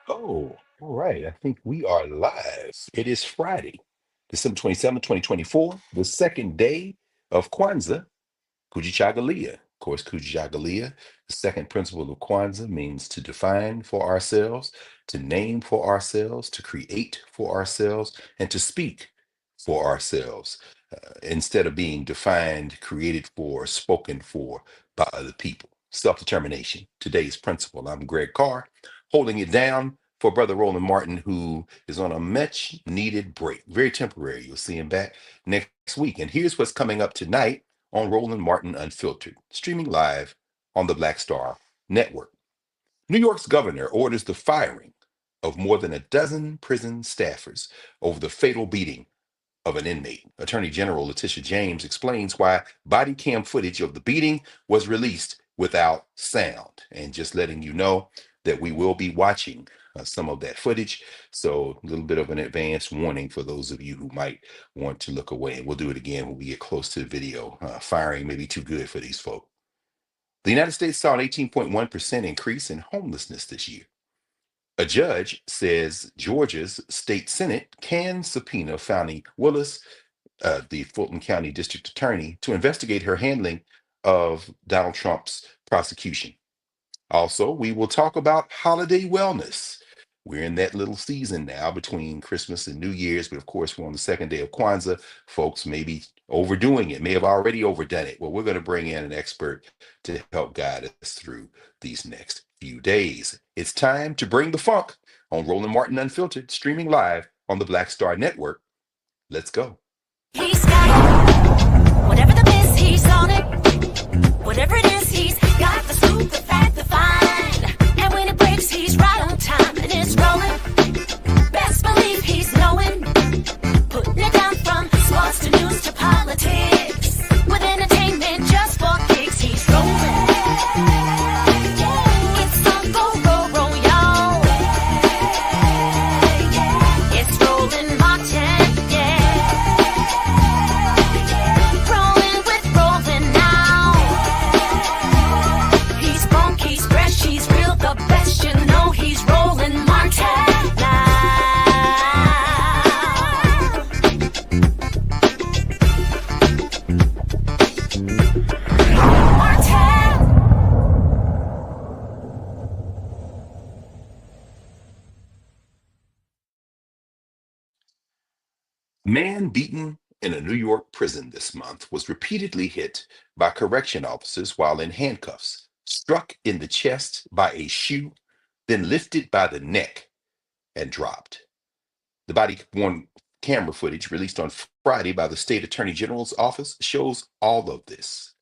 Oh, all right. I think we are live. It is Friday, December 27th, 2024, the second day of Kwanzaa, Kujichagulia. Of course, Kujichagulia, the second principle of Kwanzaa, means to define for ourselves, to name for ourselves, to create for ourselves, and to speak for ourselves, instead of being defined, created for, spoken for by other people. Self-determination, today's principle. I'm Greg Carr, holding it down for Brother Roland Martin, who is on a much needed break, very temporary. You'll see him back next week. And here's what's coming up tonight on Roland Martin Unfiltered, streaming live on the Black Star Network. New York's governor orders the firing of more than a dozen prison staffers over the fatal beating of an inmate. Attorney General Letitia James explains why body cam footage of the beating was released without sound. And just letting you know that we will be watching some of that footage. So a little bit of an advance warning for those of you who might want to look away. And we'll do it again when we get close to the video. Firing may be too good for these folk. The United States saw an 18.1% increase in homelessness this year. A judge says Georgia's state Senate can subpoena Fani Willis, the Fulton County District Attorney, to investigate her handling of Donald Trump's prosecution. Also, we will talk about holiday wellness. We're in that little season now between Christmas and New Year's, but of course, we're on the second day of Kwanzaa. Folks may be overdoing it, may have already overdone it. Well, we're going to bring in an expert to help guide us through these next few days. It's time to bring the funk on Roland Martin Unfiltered, streaming live on the Black Star Network. Let's go. He's got it. Whatever the miss, he's on it. Whatever it is, he's got the scoop, the fact, the find. And when it breaks, he's right on time and it's rolling. Best believe he's knowing. Putting it down from sports to news to politics. With entertainment just for kicks, he's rolling. It's the go, y'all. It's Roland Martin, yeah. Rolling with Roland now. He's funk, he's fresh, he's real, the best, you know he's Roland Martin now. Martin! Man beaten in a New York prison this month was repeatedly hit by correction officers while in handcuffs, struck in the chest by a shoe, then lifted by the neck and dropped. The body worn camera footage released on Friday by the state attorney general's office shows all of this.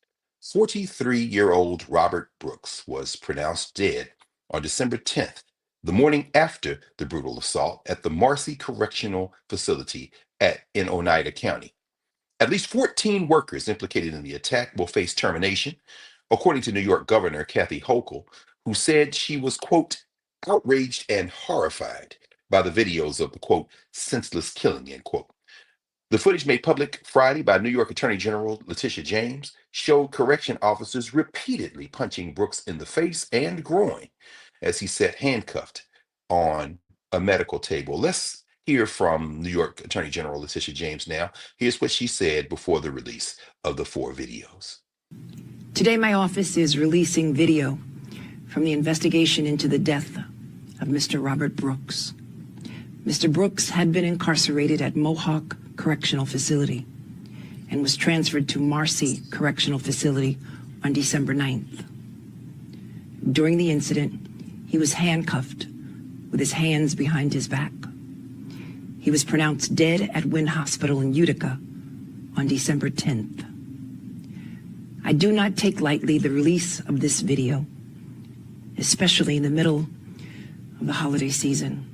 43-year-old Robert Brooks was pronounced dead on December 10th, the morning after the brutal assault at the Marcy Correctional Facility in Oneida County. At least 14 workers implicated in the attack will face termination, according to New York Governor Kathy Hochul, who said she was, quote, outraged and horrified by the videos of the, quote, senseless killing, end quote. The footage made public Friday by New York Attorney General Letitia James showed correction officers repeatedly punching Brooks in the face and groin as he sat handcuffed on a medical table. Let's hear from New York Attorney General Letitia James now. Here's what she said before the release of the 4 videos. Today, my office is releasing video from the investigation into the death of Mr. Robert Brooks. Mr. Brooks had been incarcerated at Mohawk Correctional Facility and was transferred to Marcy Correctional Facility on December 9th. During the incident, he was handcuffed with his hands behind his back. He was pronounced dead at Wynn Hospital in Utica on December 10th. I do not take lightly the release of this video, especially in the middle of the holiday season.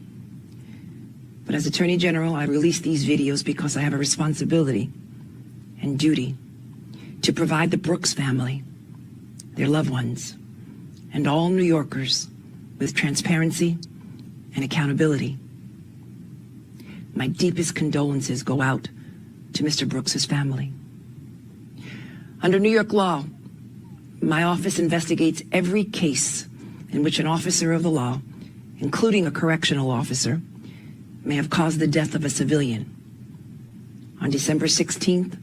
But as Attorney General, I release these videos because I have a responsibility and duty to provide the Brooks family, their loved ones, and all New Yorkers with transparency and accountability. My deepest condolences go out to Mr. Brooks's family. Under New York law, my office investigates every case in which an officer of the law including a correctional officer, may have caused the death of a civilian. On December 16th,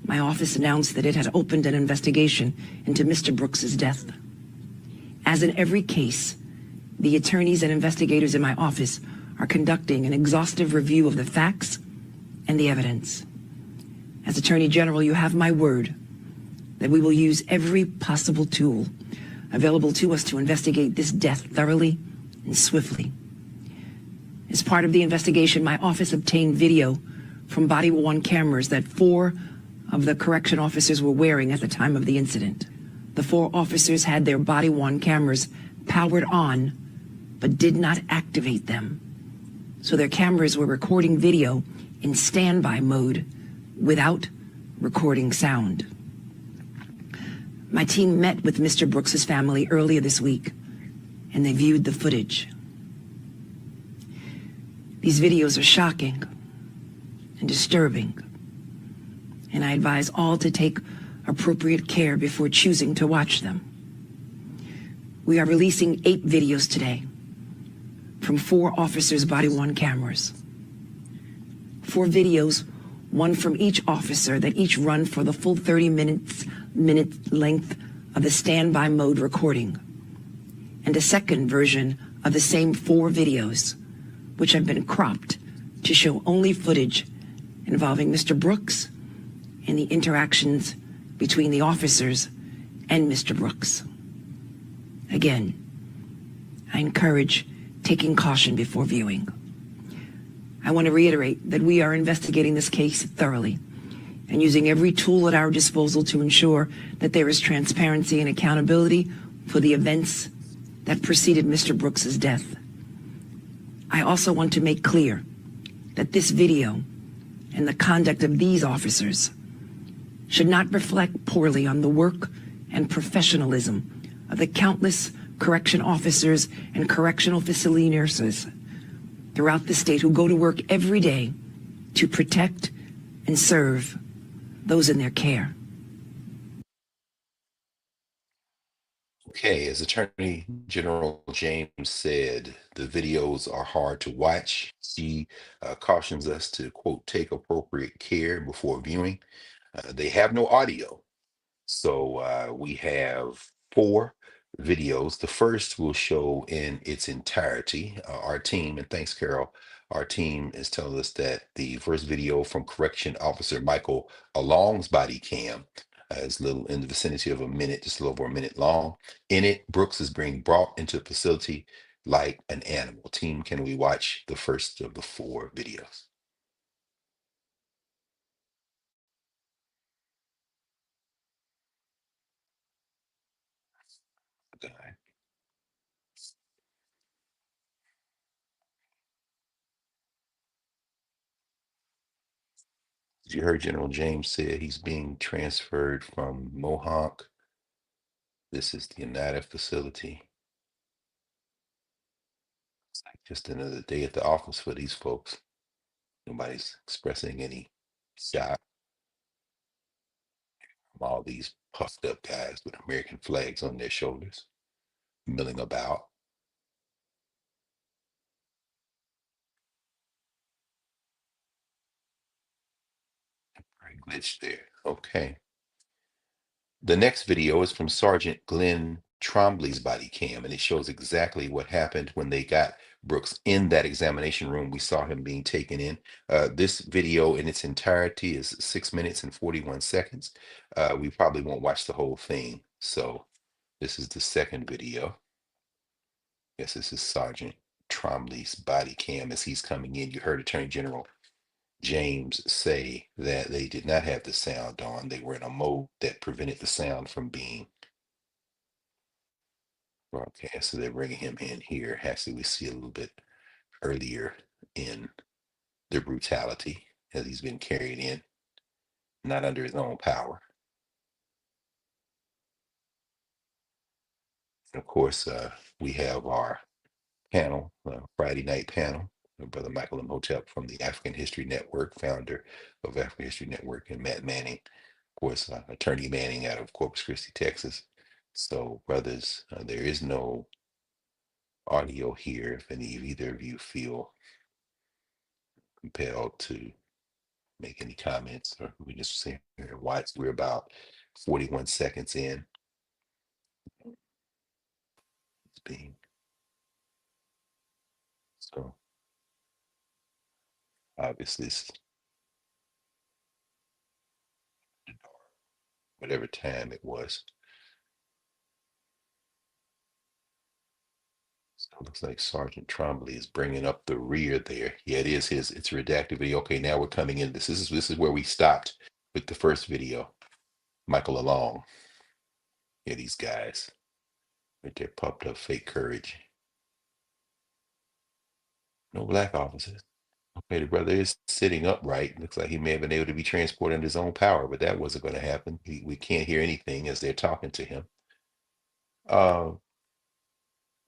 my office announced that it had opened an investigation into Mr. Brooks's death. As in every case, the attorneys and investigators in my office are conducting an exhaustive review of the facts and the evidence. As Attorney General, you have my word that we will use every possible tool available to us to investigate this death thoroughly and swiftly. As part of the investigation, my office obtained video from body-worn cameras that 4 of the correction officers were wearing at the time of the incident. The 4 officers had their body-worn cameras powered on, but did not activate them. So their cameras were recording video in standby mode without recording sound. My team met with Mr. Brooks's family earlier this week, and they viewed the footage. These videos are shocking and disturbing, and I advise all to take appropriate care before choosing to watch them. We are releasing 8 videos today from 4 officers' body-worn cameras. 4 videos, one from each officer, that each run for the full 30 minute length of the standby mode recording, and a second version of the same 4 videos, which have been cropped to show only footage involving Mr. Brooks and the interactions between the officers and Mr. Brooks. Again, I encourage taking caution before viewing. I want to reiterate that we are investigating this case thoroughly and using every tool at our disposal to ensure that there is transparency and accountability for the events that preceded Mr. Brooks's death. I also want to make clear that this video and the conduct of these officers should not reflect poorly on the work and professionalism of the countless correction officers and correctional facility nurses throughout the state who go to work every day to protect and serve those in their care. Okay, as Attorney General James said, the videos are hard to watch. She cautions us to, quote, take appropriate care before viewing. They have no audio. So we have 4 videos. The first will show in its entirety. Our team, and thanks, Carol, our team is telling us that the first video from Correction Officer Michael Along's body cam is little in the vicinity of a minute, just a little over a minute long. In it, Brooks is being brought into the facility like an animal. Team, can we watch the first of the 4 videos? Go ahead. You heard General James said he's being transferred from Mohawk. This is the United facility. It's like just another day at the office for these folks. Nobody's expressing any shock from all these puffed up guys with American flags on their shoulders, milling about. Right, glitch there. Okay. The next video is from Sergeant Glenn Trombley's body cam, and it shows exactly what happened when they got Brooks in that examination room. We saw him being taken in. This video in its entirety is 6 minutes and 41 seconds. We probably won't watch the whole thing. So this is the second video. Yes, this is Sergeant Trombley's body cam as he's coming in. You heard Attorney General James say that they did not have the sound on. They were in a mode that prevented the sound from being broadcast. So they're bringing him in here. Actually, we see a little bit earlier in the brutality as he's been carried in, not under his own power. And of course, we have our panel, Friday night panel. Brother Michael Imhotep from the African History Network, founder of African History Network, and Matt Manning, of course, Attorney Manning out of Corpus Christi, Texas. So, brothers, there is no audio here if either of you feel compelled to make any comments, or we just say watch. We're about 41 seconds in. It's being so obviously it's whatever time it was. So it looks like Sergeant Trombley is bringing up the rear there. Yeah, it is his. It's a redacted video. Okay, now we're coming in. This is where we stopped with the first video. Michael along. Yeah, these guys with their pumped up fake courage. No black officers. Okay, the brother is sitting upright. Looks like he may have been able to be transported in his own power, but that wasn't going to happen. We can't hear anything as they're talking to him. Uh,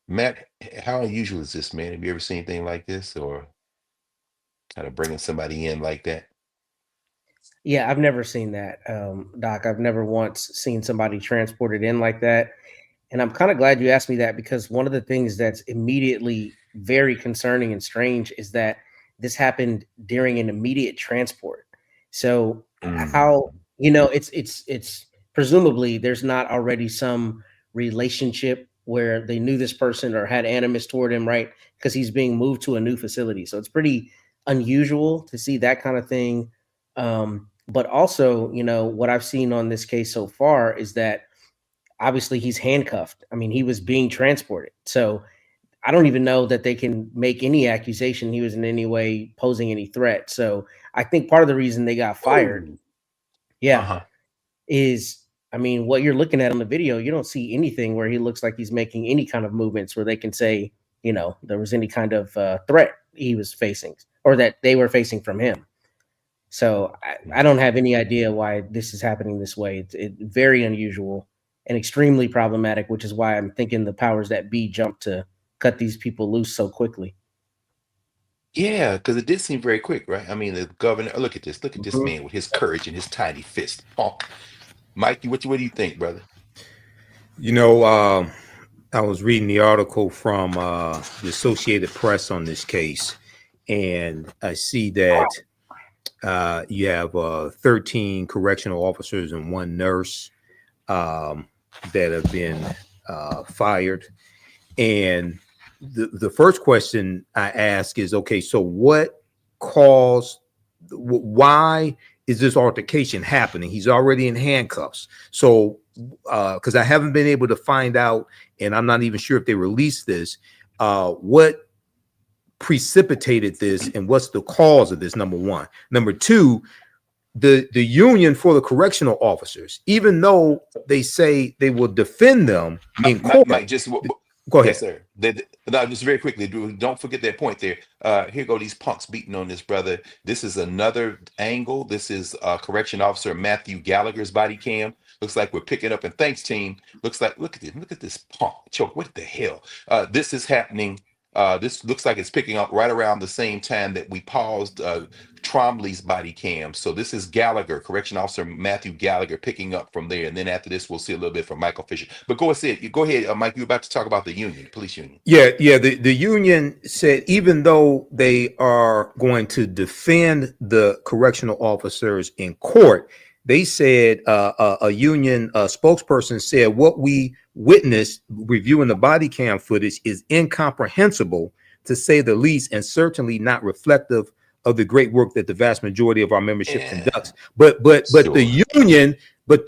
Matt, how unusual is this, man? Have you ever seen anything like this, or kind of bringing somebody in like that? Yeah, I've never seen that, Doc. I've never once seen somebody transported in like that. And I'm kind of glad you asked me that, because one of the things that's immediately very concerning and strange is that this happened during an immediate transport. So how, it's presumably there's not already some relationship where they knew this person or had animus toward him, right? Because he's being moved to a new facility. So it's pretty unusual to see that kind of thing. But also, what I've seen on this case so far is that obviously he's handcuffed. I mean, he was being transported. So I don't even know that they can make any accusation he was in any way posing any threat. So I think part of the reason they got fired, Uh-huh. is, I mean, what you're looking at on the video, you don't see anything where he looks like he's making any kind of movements where they can say, there was any kind of threat he was facing or that they were facing from him. So I don't have any idea why this is happening this way. It's very unusual and extremely problematic, which is why I'm thinking the powers that be jumped to cut these people loose so quickly. Yeah, because it did seem very quick, right? I mean, the governor, look at this Mhm. man with his courage and his tiny fist. Oh, Mikey, what do you think, brother? I was reading the article from the Associated Press on this case, and I see that you have 13 correctional officers and one nurse that have been fired. And the first question I ask is, okay, so what caused, why is this altercation happening? He's already in handcuffs. So, because I haven't been able to find out, and I'm not even sure if they released this, what precipitated this and what's the cause of this, number one. Number two, the union for the correctional officers, even though they say they will defend them in court. Mike, just go ahead. Yes, sir. No, just very quickly, don't forget that point there. Here go these punks beating on this brother. This is another angle. This is correction officer Matthew Gallagher's body cam. Looks like we're picking up, and thanks, team. Looks like, look at this punk. Choke, what the hell? This is happening. This looks like it's picking up right around the same time that we paused Trombley's body cam. So this is Gallagher, correction officer Matthew Gallagher, picking up from there. And then after this, we'll see a little bit from Michael Fisher. But go ahead, Mike. You're about to talk about the union, the police union. Yeah. The union said even though they are going to defend the correctional officers in court, they said a union spokesperson said what we witnessed reviewing the body cam footage is incomprehensible, to say the least, and certainly not reflective of the great work that the vast majority of our membership conducts. But sure. the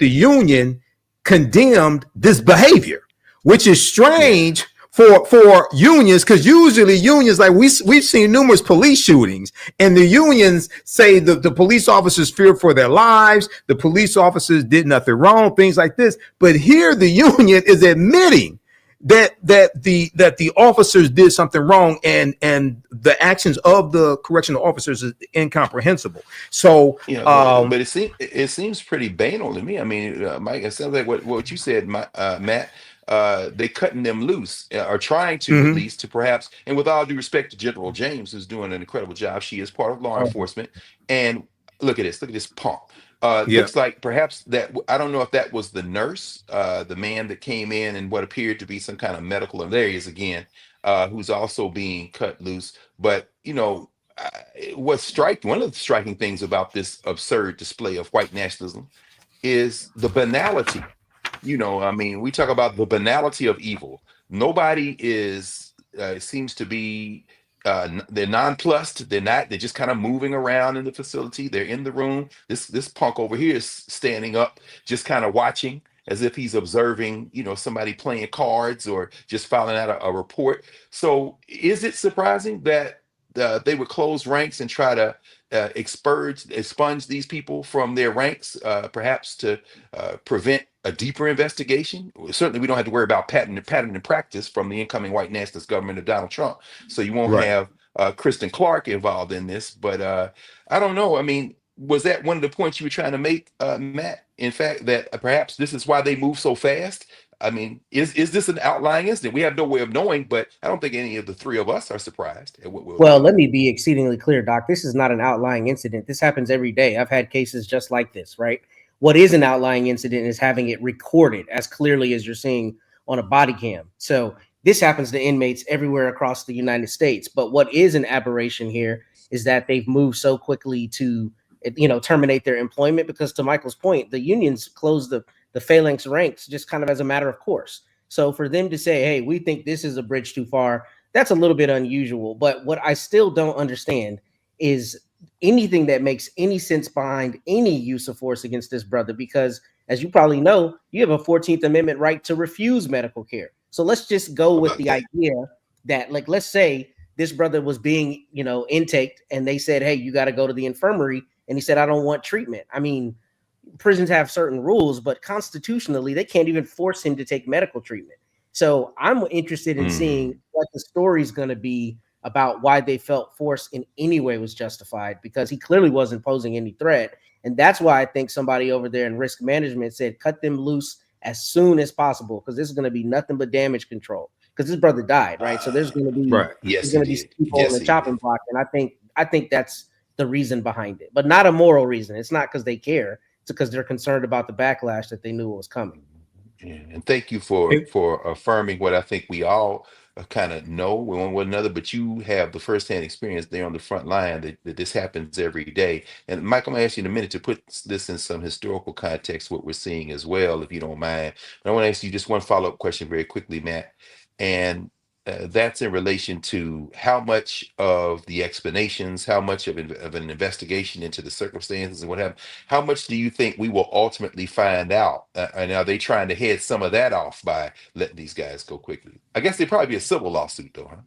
union condemned this behavior, which is strange for unions, because usually unions, like we've seen numerous police shootings, and the unions say the police officers fear for their lives, the police officers did nothing wrong, things like this. But here the union is admitting that the officers did something wrong, and the actions of the correctional officers is incomprehensible. So but it seems pretty banal to me. I mean, Mike, it sounds like what you said, Matt. They cutting them loose, or trying to, at least, to perhaps, and with all due respect to General James, who's doing an incredible job. She is part of law enforcement. And look at this punk. Looks like perhaps that, I don't know if that was the nurse, the man that came in and what appeared to be some kind of medical, and there he is again. who's also being cut loose. But what's striking, one of the striking things about this absurd display of white nationalism is the banality. I mean, we talk about the banality of evil. Nobody is seems to be they're nonplussed. They're just kind of moving around in the facility. They're in the room. This punk over here is standing up, just kind of watching as if he's observing, somebody playing cards or just filing out a report. So is it surprising that they would close ranks and try to expunge these people from their ranks, perhaps to prevent a deeper investigation? Certainly, we don't have to worry about pattern and practice from the incoming white nationalist government of Donald Trump. So you won't Right. have Kristen Clark involved in this. But I don't know. I mean, was that one of the points you were trying to make, Matt? In fact, that perhaps this is why they move so fast. I mean, is this an outlying incident? We have no way of knowing, but I don't think any of the three of us are surprised at what we'll Well, learn. let me be exceedingly clear, Doc. This is not an outlying incident. This happens every day. I've had cases just like this, right? What is an outlying incident is having it recorded as clearly as you're seeing on a body cam. So this happens to inmates everywhere across the United States. But what is an aberration here is that they've moved so quickly to, terminate their employment, because to Michael's point, the unions closed the phalanx ranks just kind of as a matter of course. So for them to say, hey, we think this is a bridge too far, that's a little bit unusual. But what I still don't understand is anything that makes any sense behind any use of force against this brother, because as you probably know, you have a 14th Amendment right to refuse medical care. So let's just go with the idea that, like, let's say this brother was being, intaked and they said, hey, you got to go to the infirmary. And he said, I don't want treatment. I mean, prisons have certain rules, but constitutionally, they can't even force him to take medical treatment. So I'm interested in seeing what the story is going to be about why they felt force in any way was justified, because he clearly wasn't posing any threat. And that's why I think somebody over there in risk management said, cut them loose as soon as possible, because this is going to be nothing but damage control, because this brother died, right? So there's going to be, Right. Yes, there's going to be people on the chopping block. And I think that's the reason behind it, but not a moral reason. It's not because they care. It's because they're concerned about the backlash that they knew was coming. Yeah, and thank you for affirming what I think we all kind of know one with another, but you have the firsthand experience there on the front line that this happens every day. And Mike, I'm gonna ask you in a minute to put this in some historical context, what we're seeing as well, if you don't mind. But I want to ask you just one follow-up question very quickly, Matt. And that's in relation to how much of the explanations, how much of an investigation into the circumstances and what have, how much do you think we will ultimately find out? And are they trying to head some of that off by letting these guys go quickly? I guess there'd probably be a civil lawsuit though, huh?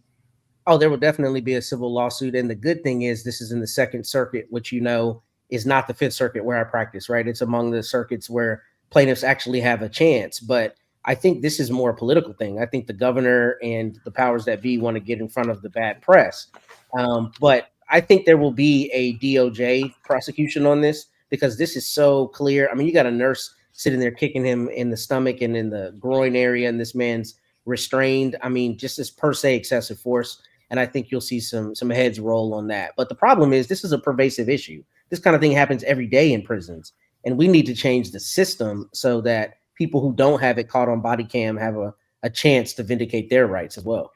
Oh, there will definitely be a civil lawsuit. And the good thing is this is in the Second Circuit, which, is not the Fifth Circuit where I practice, right? It's among the circuits where plaintiffs actually have a chance. But I think this is more a political thing. I think the governor and the powers that be want to get in front of the bad press. But I think there will be a DOJ prosecution on this, because this is so clear. I mean, you got a nurse sitting there kicking him in the stomach and in the groin area, and this man's restrained. I mean, just as per se excessive force. And I think you'll see some heads roll on that. But the problem is this is a pervasive issue. This kind of thing happens every day in prisons. And we need to change the system so that people who don't have it caught on body cam have a chance to vindicate their rights as well.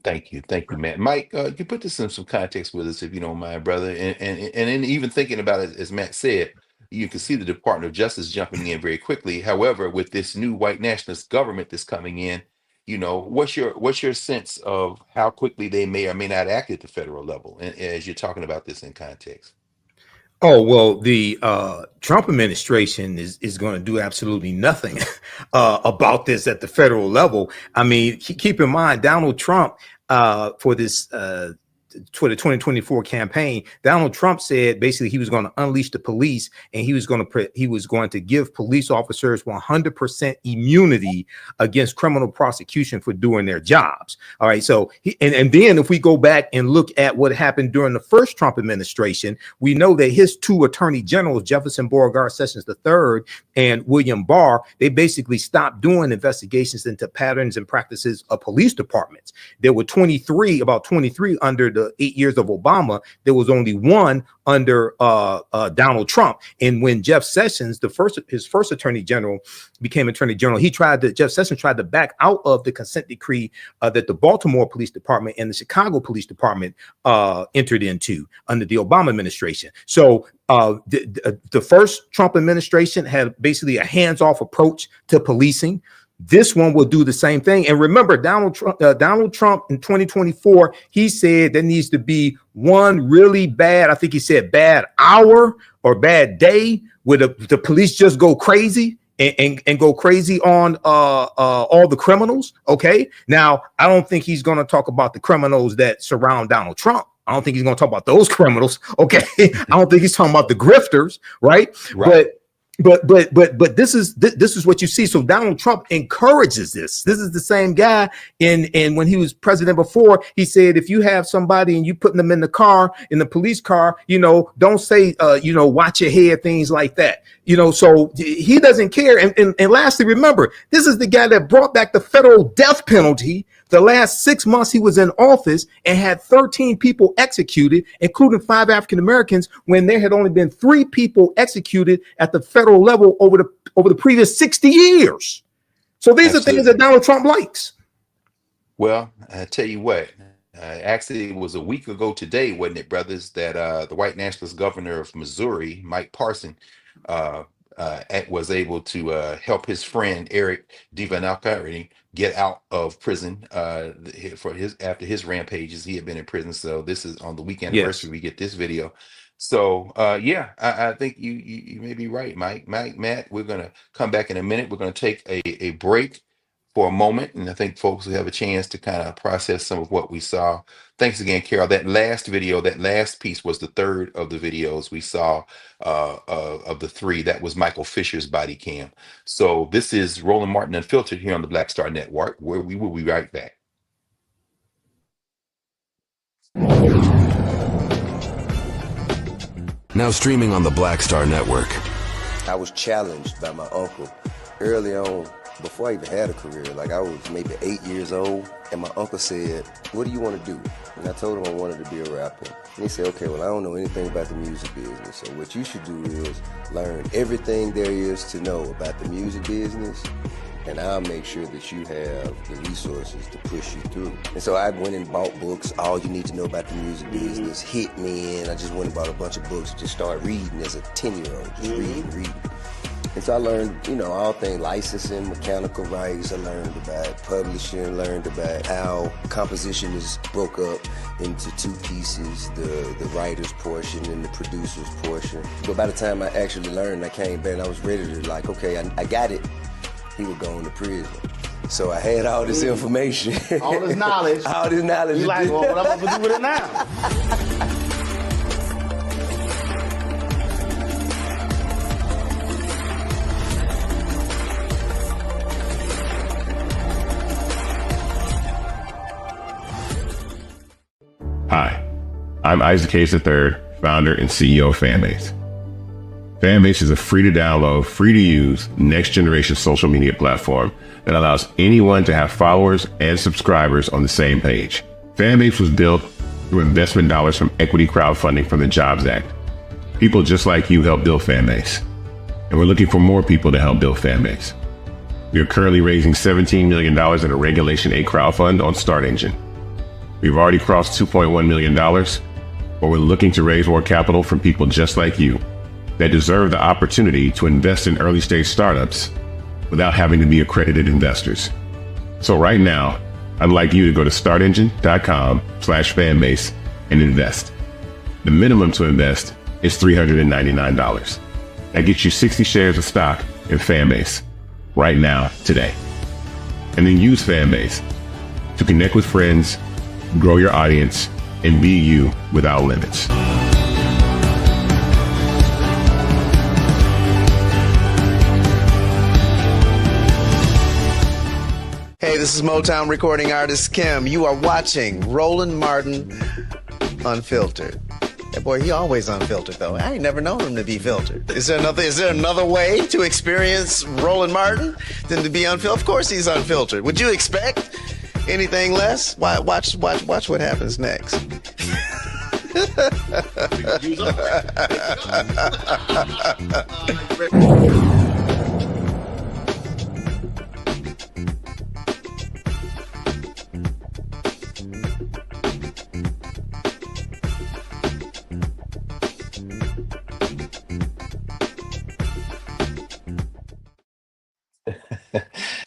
Thank you, Matt. Mike, you put this in some context with us, if you don't mind, brother. And in even thinking about it, as Matt said, you can see the Department of Justice jumping in very quickly. However, with this new white nationalist government that's coming in, what's your sense of how quickly they may or may not act at the federal level? And as you're talking about this in context. Oh, well, the Trump administration is going to do absolutely nothing about this at the federal level. I mean, keep in mind, Donald Trump, for this for the 2024 campaign, Donald Trump said basically he was going to unleash the police, and he was going to give police officers 100% immunity against criminal prosecution for doing their jobs. All right. So and then if we go back and look at what happened during the first Trump administration, we know that his two attorney generals, Jefferson Beauregard Sessions III and William Barr, they basically stopped doing investigations into patterns and practices of police departments. There were about 23 under the the 8 years of Obama, there was only one under Donald Trump. And when Jeff Sessions, his first attorney general, became attorney general, Jeff Sessions tried to back out of the consent decree that the Baltimore Police Department and the Chicago Police Department entered into under the Obama administration. So the first Trump administration had basically a hands-off approach to policing. This one will do the same thing. And remember, Donald Trump in 2024, he said there needs to be one really bad, I think he said bad hour or bad day where the police just go crazy and go crazy on all the criminals. Okay. Now, I don't think he's going to talk about the criminals that surround Donald Trump. I don't think he's going to talk about those criminals. Okay. I don't think he's talking about the grifters. Right. But this is what you see. So Donald Trump encourages this. This is the same guy in when he was president before. He said, if you have somebody and you putting them in the car, in the police car, don't say, watch your head, things like that. So he doesn't care. And lastly, remember, this is the guy that brought back the federal death penalty the last 6 months he was in office and had 13 people executed, including 5 African Americans, when there had only been 3 people executed at the federal level over the previous 60 years. So these are things that Donald Trump likes. Well, I tell you what, actually, it was a week ago today, wasn't it, brothers, that the white nationalist governor of Missouri, Mike Parson, was able to help his friend Eric Divanakari get out of prison after his rampages. He had been in prison, so this is on the week anniversary. We get this video. So I think you may be right, Matt. We're gonna come back in a minute. We're gonna take a break for a moment, and I think folks will have a chance to kind of process some of what we saw. Thanks again, Carol. That last video, that last piece was the third of the videos we saw of the 3. That was Michael Fisher's body cam. So this is Roland Martin Unfiltered here on the Black Star Network, where we will be right back. Now streaming on the Black Star Network. I was challenged by my uncle early on, before I even had a career. Like, I was maybe 8 years old, and my uncle said, what do you want to do? And I told him I wanted to be a rapper. And he said, okay, well, I don't know anything about the music business, so what you should do is learn everything there is to know about the music business, and I'll make sure that you have the resources to push you through. And so I went and bought books, All You Need to Know About the Music Business, hit me in. I just went and bought a bunch of books, just started reading as a 10-year-old, just reading. And so I learned, all things licensing, mechanical rights. I learned about publishing, learned about how composition is broke up into 2 pieces, the writer's portion and the producer's portion. But by the time I actually learned, I came back and I was ready to okay, I got it. He would go into prison. So I had all this information. All this knowledge. All this knowledge. You like, well, what I'm going to do with it now? Hi, I'm Isaac Hayes III, founder and CEO of Fanbase. Fanbase is a free-to-download, free-to-use, next-generation social media platform that allows anyone to have followers and subscribers on the same page. Fanbase was built through investment dollars from equity crowdfunding from the Jobs Act. People just like you help build Fanbase, and we're looking for more people to help build Fanbase. We are currently raising $17 million in a Regulation A crowdfund on Start Engine. We've already crossed $2.1 million, but we're looking to raise more capital from people just like you that deserve the opportunity to invest in early stage startups without having to be accredited investors. So right now, I'd like you to go to startengine.com/fanbase and invest. The minimum to invest is $399. That gets you 60 shares of stock in Fanbase right now, today. And then use Fanbase to connect with friends, grow your audience, and be you without limits. Hey, this is Motown recording artist Kim. You are watching Roland Martin Unfiltered. That boy, he always unfiltered though. I ain't never known him to be filtered. Is there another way to experience Roland Martin than to be unfiltered? Of course he's unfiltered. Would you expect Anything less? Watch what happens next.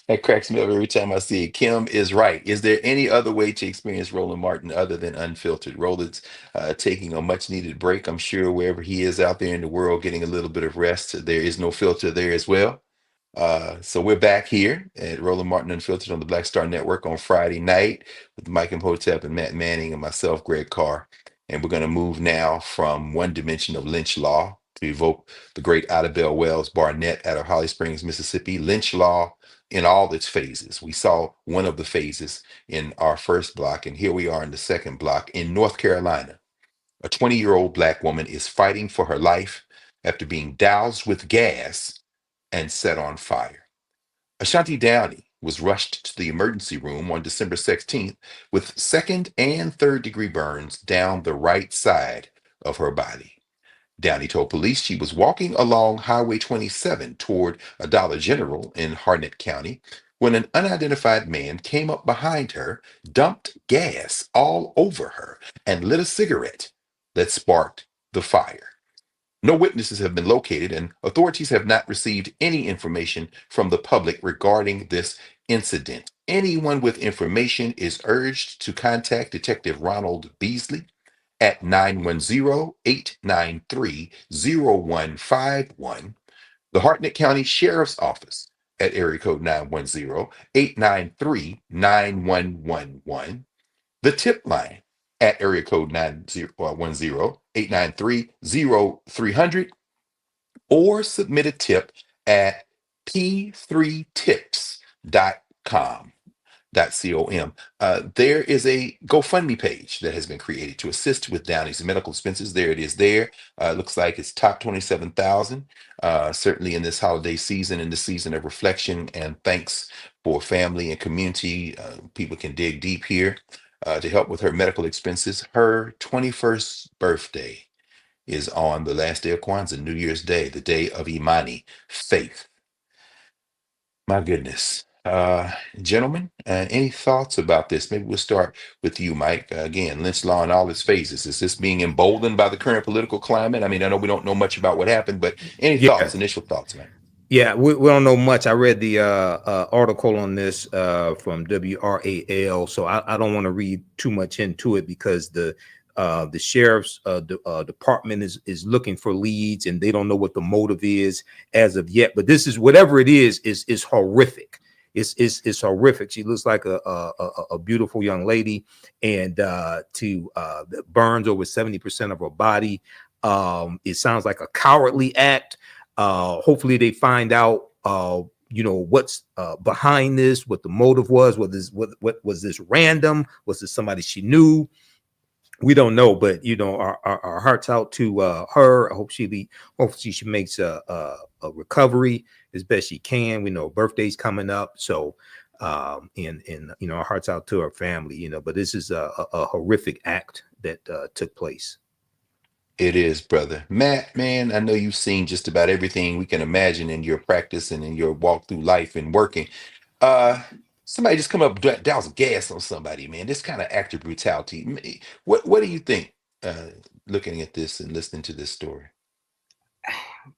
That cracks me up every time I see it. Kim is right. Is there any other way to experience Roland Martin other than unfiltered? Roland's taking a much needed break. I'm sure wherever he is out there in the world getting a little bit of rest, there is no filter there as well. So we're back here at Roland Martin Unfiltered on the Black Star Network on Friday night with Mike Imhotep and Matt Manning and myself, Greg Carr. And we're going to move now from one dimension of lynch law to evoke the great Ida Bell Wells Barnett out of Holly Springs, Mississippi. Lynch law in all its phases. We saw one of the phases in our first block, and here we are in the second block in North Carolina. A 20-year-old Black woman is fighting for her life after being doused with gas and set on fire. Ashanti Downey was rushed to the emergency room on December 16th with second and third degree burns down the right side of her body. Downey told police she was walking along Highway 27 toward a Dollar General in Harnett County when an unidentified man came up behind her, dumped gas all over her, and lit a cigarette that sparked the fire. No witnesses have been located, and authorities have not received any information from the public regarding this incident. Anyone with information is urged to contact Detective Ronald Beasley at 910-893-0151, the Hartnett County Sheriff's Office at area code 910-893-9111, the tip line at area code 910-893-0300, or submit a tip at p3tips.com. .com. There is a GoFundMe page that has been created to assist with Downey's medical expenses. There it is there. Looks like it's top 27,000. Certainly in this holiday season, in the season of reflection and thanks for family and community, people can dig deep here to help with her medical expenses. Her 21st birthday is on the last day of Kwanzaa, New Year's Day, the day of Imani, faith. My goodness. Gentlemen, any thoughts about this? Maybe we'll start with you, Mike. Again, lynch law in all its phases. Is this being emboldened by the current political climate? I mean, I know we don't know much about what happened, but any thoughts, initial thoughts, man? Yeah, we don't know much. I read the article on this from WRAL, so I don't want to read too much into it because the sheriff's department is looking for leads and they don't know what the motive is as of yet. But this is whatever it is horrific. It's horrific. She looks like a beautiful young lady, and burns over 70% of her body. It sounds like a cowardly act. Hopefully they find out what's behind this, what the motive was. What was this random? Was this somebody she knew? We don't know, but our hearts out to her. Hopefully she makes a recovery as best she can. We know her birthday's coming up, so and our hearts out to her family. But this is a horrific act that took place. It is, brother. Matt, man, I know you've seen just about everything we can imagine in your practice and in your walk through life and working. Somebody just come up, douse gas on somebody, man. This kind of act of brutality. What do you think, looking at this and listening to this story?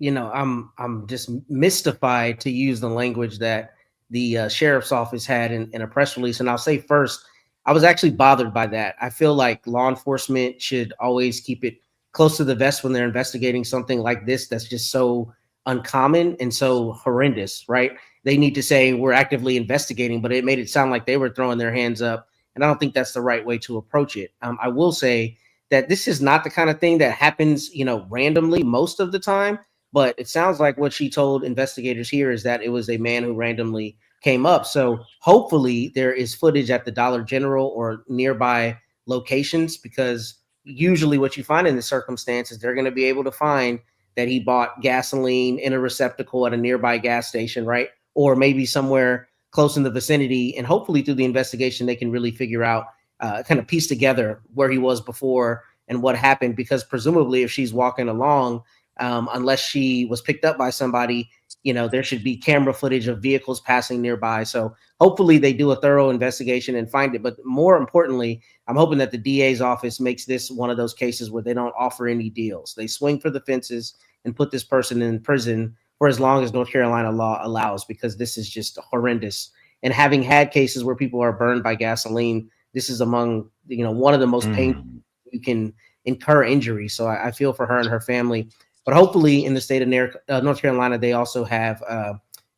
I'm just mystified, to use the language that the sheriff's office had in a press release. And I'll say first, I was actually bothered by that. I feel like law enforcement should always keep it close to the vest when they're investigating something like this that's just so uncommon and so horrendous, right? They need to say we're actively investigating, but it made it sound like they were throwing their hands up. And I don't think that's the right way to approach it. I will say that this is not the kind of thing that happens, randomly most of the time. But it sounds like what she told investigators here is that it was a man who randomly came up. So hopefully there is footage at the Dollar General or nearby locations, because usually what you find in this circumstance is they're going to be able to find that he bought gasoline in a receptacle at a nearby gas station, right? Or maybe somewhere close in the vicinity, and hopefully through the investigation, they can really figure out, kind of piece together where he was before and what happened, because presumably if she's walking along, unless she was picked up by somebody, there should be camera footage of vehicles passing nearby. So hopefully they do a thorough investigation and find it. But more importantly, I'm hoping that the DA's office makes this one of those cases where they don't offer any deals. They swing for the fences and put this person in prison for as long as North Carolina law allows, because this is just horrendous. And having had cases where people are burned by gasoline, this is among, one of the most painful you can incur injury. So I feel for her and her family. But hopefully in the state of North Carolina, they also have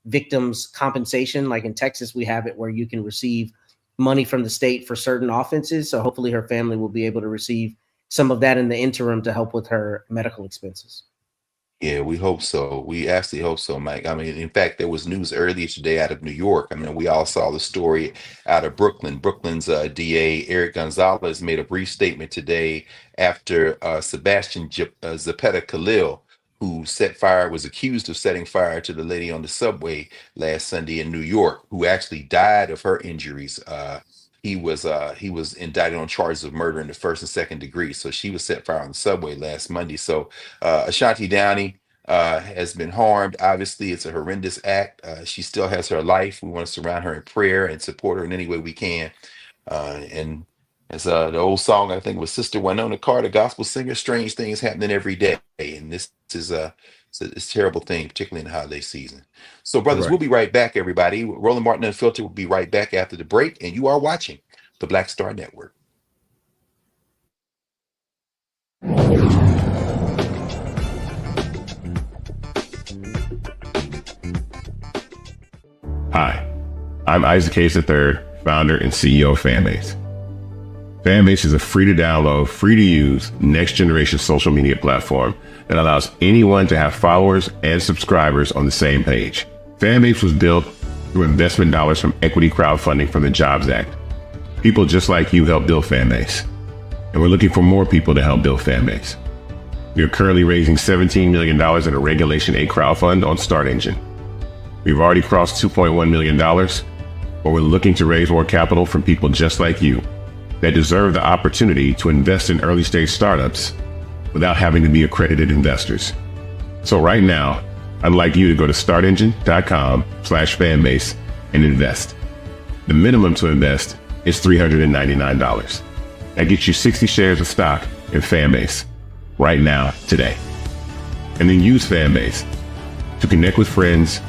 victims compensation. Like in Texas, we have it where you can receive money from the state for certain offenses. So hopefully her family will be able to receive some of that in the interim to help with her medical expenses. Yeah, we hope so. We absolutely hope so, Mike. I mean, in fact, there was news earlier today out of New York. I mean, we all saw the story out of Brooklyn. Brooklyn's DA, Eric Gonzalez, made a brief statement today after Sebastian Zapata Khalil, who was accused of setting fire to the lady on the subway last Sunday in New York, who actually died of her injuries. He was indicted on charges of murder in the first and second degree. So she was set fire on the subway last Monday. So Ashanti Downey has been harmed. Obviously, it's a horrendous act. She still has her life. We want to surround her in prayer and support her in any way we can. And as the old song, I think, was Sister Winona Carter, gospel singer, strange things happening every day. And this is it's a terrible thing, particularly in the holiday season. So, brothers, we'll be right back, everybody. Roland Martin Unfiltered will be right back after the break. And you are watching the Black Star Network. Hi, I'm Isaac Hayes III, founder and CEO of Fanbase. Fanbase is a free to download, free to use, next generation social media platform that allows anyone to have followers and subscribers on the same page. Fanbase was built through investment dollars from equity crowdfunding from the Jobs Act. People just like you help build Fanbase, and we're looking for more people to help build Fanbase. We are currently raising $17 million in a Regulation A crowdfund on Start Engine. We've already crossed $2.1 million, but we're looking to raise more capital from people just like you that deserve the opportunity to invest in early stage startups without having to be accredited investors. So right now, I'd like you to go to startengine.com/fanbase and invest. The minimum to invest is $399. That gets you 60 shares of stock in Fanbase right now, today. And then use Fanbase to connect with friends,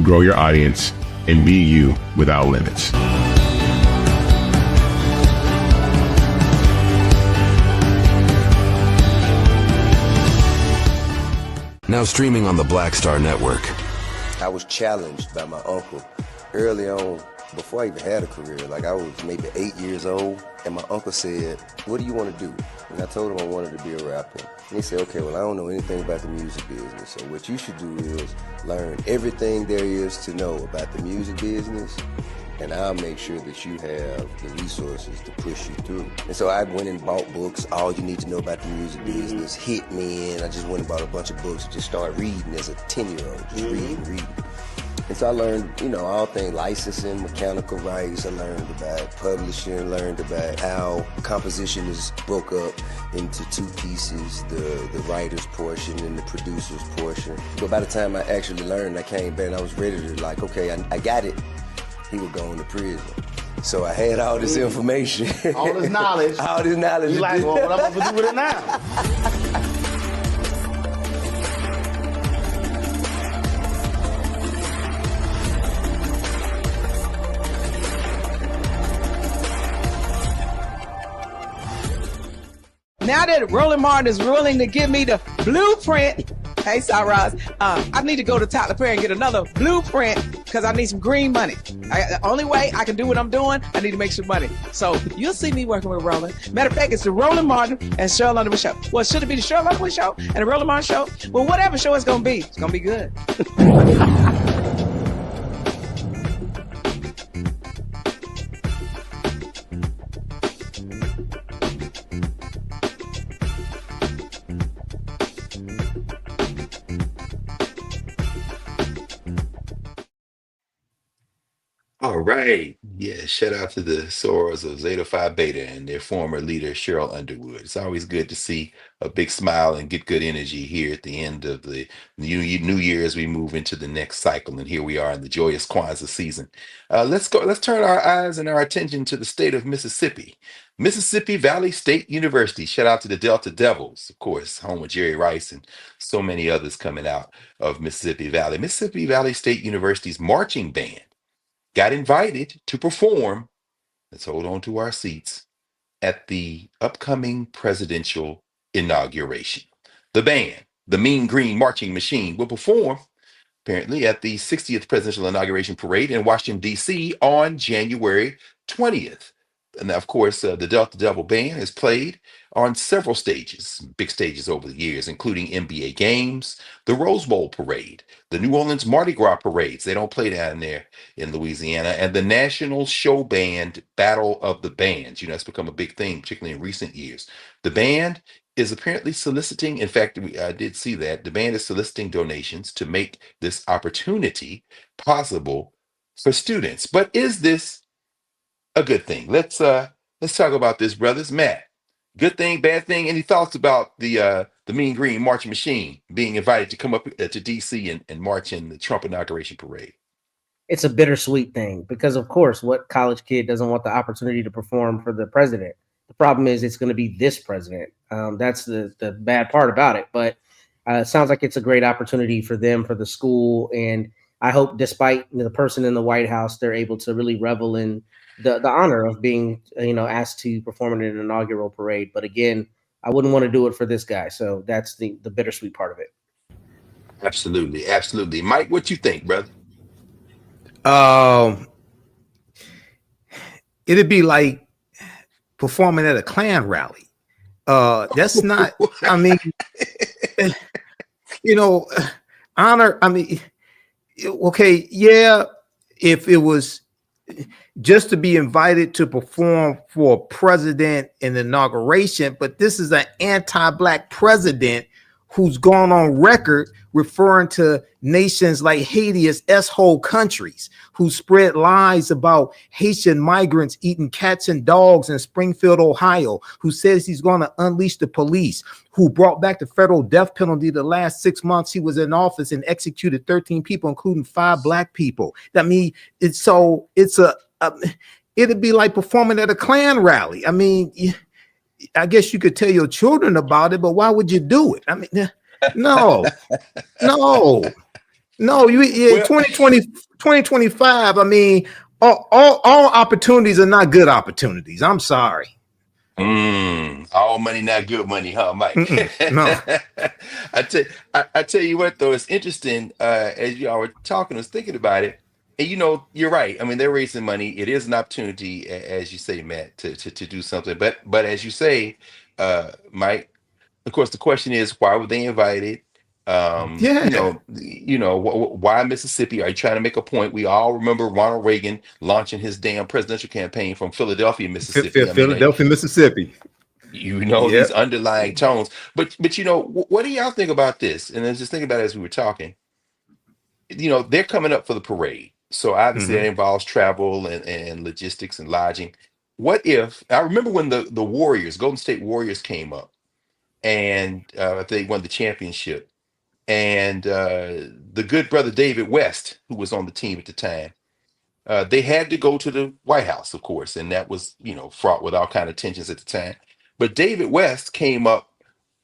grow your audience, and be you without limits. Now streaming on the Black Star Network. I was challenged by my uncle early on, before I even had a career. Like, I was maybe 8 years old, and my uncle said, "What do you want to do?" And I told him I wanted to be a rapper. And he said, "Okay, well, I don't know anything about the music business, so what you should do is learn everything there is to know about the music business, and I'll make sure that you have the resources to push you through." And so I went and bought books, All You Need to Know About the Music Business, Hit Me In. I just went and bought a bunch of books and just started reading as a 10-year-old, just reading. And so I learned, all things licensing, mechanical rights. I learned about publishing, learned about how composition is broke up into two pieces, the writer's portion and the producer's portion. But by the time I actually learned, I came back and I was ready to okay, I got it. He was going to prison. So I had all this information. All this knowledge. All this knowledge. You like, well, what I'm going to do with it now? Now that Roland Martin is willing to give me the blueprint, hey, Cyrus, I need to go to Tyler Perry and get another blueprint because I need some green money. The only way I can do what I'm doing, I need to make some money. So you'll see me working with Roland. Matter of fact, it's the Roland Martin and Cheryl Underwood show. Well, should it be the Cheryl Underwood show and the Roland Martin show? Well, whatever show it's going to be good. All right. Yeah, shout out to the sorors of Zeta Phi Beta and their former leader, Cheryl Underwood. It's always good to see a big smile and get good energy here at the end of the new year as we move into the next cycle. And here we are in the joyous Kwanzaa season. Let's go. Let's turn our eyes and our attention to the state of Mississippi. Mississippi Valley State University. Shout out to the Delta Devils, of course, home of Jerry Rice and so many others coming out of Mississippi Valley. Mississippi Valley State University's marching band got invited to perform, let's hold on to our seats, at the upcoming presidential inauguration. The band, the Mean Green Marching Machine, will perform apparently at the 60th presidential inauguration parade in Washington, D.C. on January 20th. And of course, the Delta Devil Band has played on several stages, big stages over the years, including NBA games, the Rose Bowl parade, the New Orleans Mardi Gras parades. They don't play down there in Louisiana, and the National Show Band Battle of the Bands. You know, it's become a big thing, particularly in recent years. The band is apparently soliciting, in fact, I did see that, the band is soliciting donations to make this opportunity possible for students. But is this a good thing? Let's talk about this, brothers. Matt, good thing, bad thing? Any thoughts about the Mean Green Marching Machine being invited to come up to DC and march in the Trump inauguration parade? It's a bittersweet thing because, of course, what college kid doesn't want the opportunity to perform for the president? The problem is it's going to be this president. That's the bad part about it. But it sounds like it's a great opportunity for them, for the school. And I hope despite the person in the White House, they're able to really revel in the honor of being, asked to perform in an inaugural parade. But again, I wouldn't want to do it for this guy. So that's the bittersweet part of it. Absolutely, absolutely. Mike, what you think, brother? It'd be like performing at a Klan rally. That's not, I mean, honor. I mean, okay, yeah, if it was just to be invited to perform for a president in the inauguration, but this is an anti-black president who's gone on record referring to nations like Haiti as S-hole countries, who spread lies about Haitian migrants eating cats and dogs in Springfield, Ohio, who says he's going to unleash the police, who brought back the federal death penalty the last 6 months he was in office and executed 13 people, including 5 black people. I mean, it'd be like performing at a Klan rally. I mean, I guess you could tell your children about it, but why would you do it? I mean, no. 2020, 2025. I mean, all opportunities are not good opportunities. I'm sorry. All money, not good money, huh, Mike? No. I tell you what, though, it's interesting. As y'all were talking, I was thinking about it. And you're right. I mean, they're raising money. It is an opportunity, as you say, Matt, to do something. But as you say, Mike, of course, the question is, why were they invited? Yeah. Why Mississippi? Are you trying to make a point? We all remember Ronald Reagan launching his damn presidential campaign from Philadelphia, Mississippi. Philadelphia, Mississippi. These underlying tones. But what do y'all think about this? And then just think about it as we were talking. They're coming up for the parade. So obviously that involves travel and logistics and lodging. What if, I remember when the Warriors, Golden State Warriors came up and they won the championship. And the good brother David West, who was on the team at the time, they had to go to the White House, of course, and that was, fraught with all kind of tensions at the time. But David West came up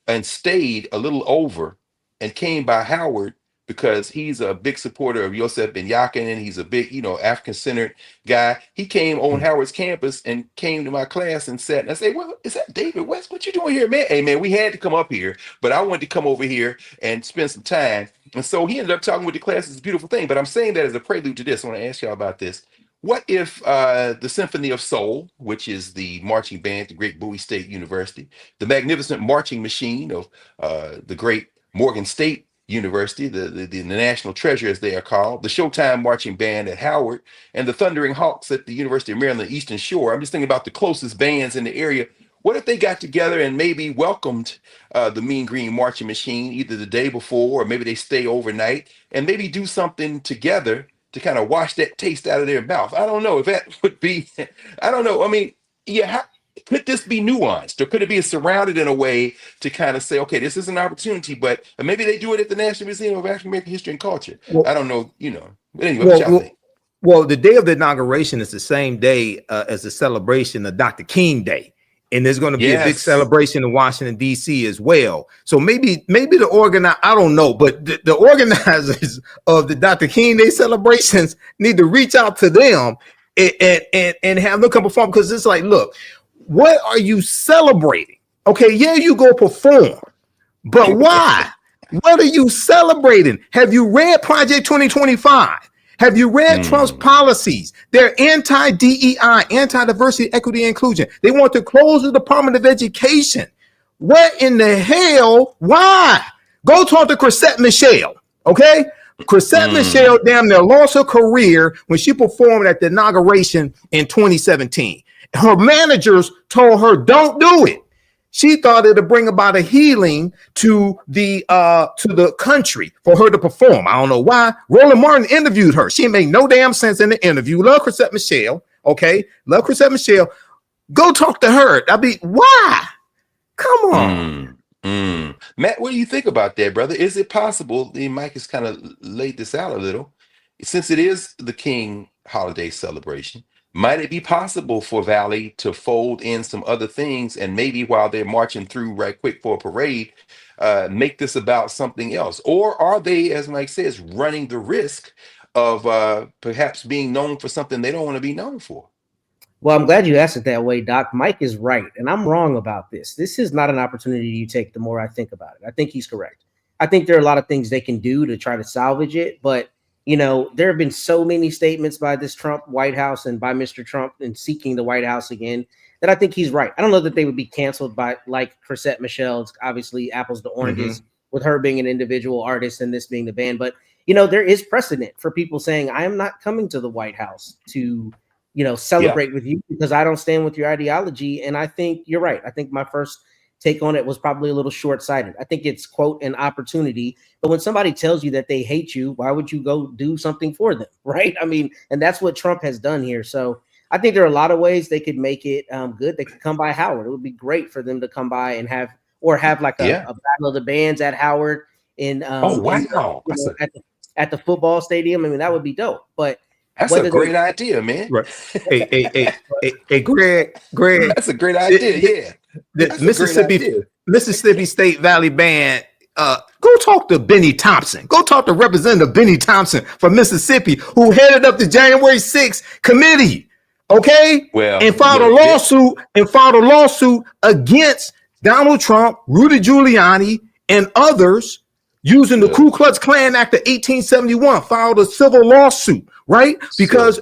and stayed a little over and came by Howard because he's a big supporter of Yosef Ben Yakin, and he's a big, African-centered guy. He came on Howard's campus and came to my class and sat, and I said, well, is that David West? What you doing here, man? Hey, man, we had to come up here, but I wanted to come over here and spend some time. And so he ended up talking with the class. It's a beautiful thing, but I'm saying that as a prelude to this. I want to ask y'all about this. What if the Symphony of Soul, which is the marching band at the great Bowie State University, the magnificent marching machine of the great Morgan State University, the national treasure as they are called, the Showtime marching band at Howard, and the Thundering Hawks at the University of Maryland Eastern Shore? I'm just thinking about the closest bands in the area. What if they got together and maybe welcomed the Mean Green Marching Machine either the day before, or maybe they stay overnight and maybe do something together to kind of wash that taste out of their mouth. I don't know if that would be, I don't know. I mean, yeah, could this be nuanced, or could it be surrounded in a way to kind of say, okay, this is an opportunity, but maybe they do it at the National Museum of African American History and Culture. I don't know, But anyway, what y'all think? Well, the day of the inauguration is the same day as the celebration of Dr. King Day. And there's going to be a big celebration in Washington, D.C. as well. So maybe the I don't know, but the organizers of the Dr. King Day celebrations need to reach out to them and have them come perform, because it's like, look, what are you celebrating? Okay, yeah, you go perform, but why? What are you celebrating? Have you read Project 2025? Have you read Trump's policies? They're anti-DEI, anti-diversity, equity, and inclusion. They want to close the Department of Education. What in the hell? Why? Go talk to Chrisette Michele, okay? Chrisette Michele damn near lost her career when she performed at the inauguration in 2017. Her managers told her, don't do it. She thought it would bring about a healing to the country for her to perform. I don't know why. Roland Martin interviewed her. She made no damn sense in the interview. Love Chrisette Michele. Okay. Love Chrisette Michele. Go talk to her. Why? Come on. Matt, what do you think about that, brother? Is it possible, Mike has kind of laid this out a little, since it is the King holiday celebration, might it be possible for Valley to fold in some other things, and maybe while they're marching through right quick for a parade, make this about something else? Or are they, as Mike says, running the risk of perhaps being known for something they don't want to be known for? Well, I'm glad you asked it that way, Doc. Mike is right, and I'm wrong about this. This is not an opportunity you take the more I think about it. I think he's correct. I think there are a lot of things they can do to try to salvage it, but there have been so many statements by this Trump White House and by Mr. Trump in seeking the White House again that I think he's right. I don't know that they would be canceled by like Chrisette Michele. It's obviously apples to oranges with her being an individual artist and this being the band. But, there is precedent for people saying, I am not coming to the White House to, celebrate with you because I don't stand with your ideology. And I think you're right. I think my first take on it was probably a little short-sighted. I think it's, quote, an opportunity. But when somebody tells you that they hate you, why would you go do something for them, right? I mean, and that's what Trump has done here. So I think there are a lot of ways they could make it good. They could come by Howard. It would be great for them to come by and have like a battle of the bands at Howard at the football stadium. I mean, that would be dope. But that's a great idea, man. Right. Hey, Greg. That's a great idea. Yeah. The Mississippi State Valley Band. Go talk to Benny Thompson. Go talk to Representative Benny Thompson from Mississippi, who headed up the January 6th committee. Okay. Well, and filed a lawsuit against Donald Trump, Rudy Giuliani, and others using the Ku Klux Klan Act of 1871. Filed a civil lawsuit, right? Because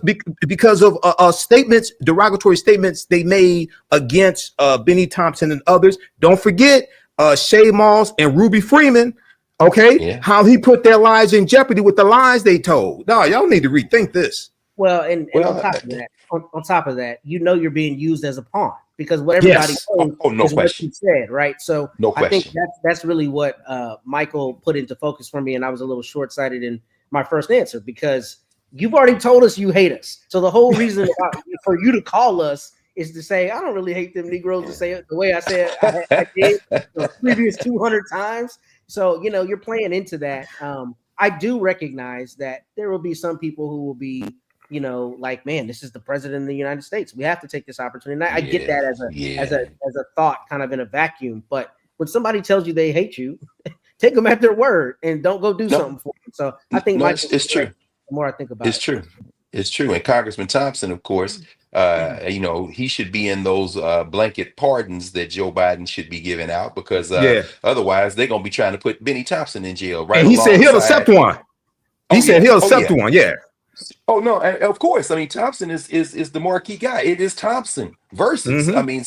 of statements, derogatory statements they made against Benny Thompson and others. Don't forget Shay Moss and Ruby Freeman. Okay, how he put their lives in jeopardy with the lies they told. No, y'all need to rethink this. Well, and on top of that, you're being used as a pawn because what everybody knows is what you said, right? So I think that's really what Michael put into focus for me, and I was a little short-sighted in my first answer because you've already told us you hate us. So the whole reason for you to call us is to say, I don't really hate them Negroes to say it the way I said I did the previous 200 times. So, you're playing into that. I do recognize that there will be some people who will be, like, man, this is the president of the United States. We have to take this opportunity. And I get that as a thought kind of in a vacuum. But when somebody tells you they hate you, take them at their word and don't go do something for them. So I think it's true. The more I think about it's true. It's true. And Congressman Thompson, of course, he should be in those blanket pardons that Joe Biden should be giving out because otherwise they're going to be trying to put Benny Thompson in jail. Right. And he said he'll accept one. He said he'll accept one. Yeah. Oh, no. Of course. I mean, Thompson is the marquee guy. It is Thompson versus. I mean,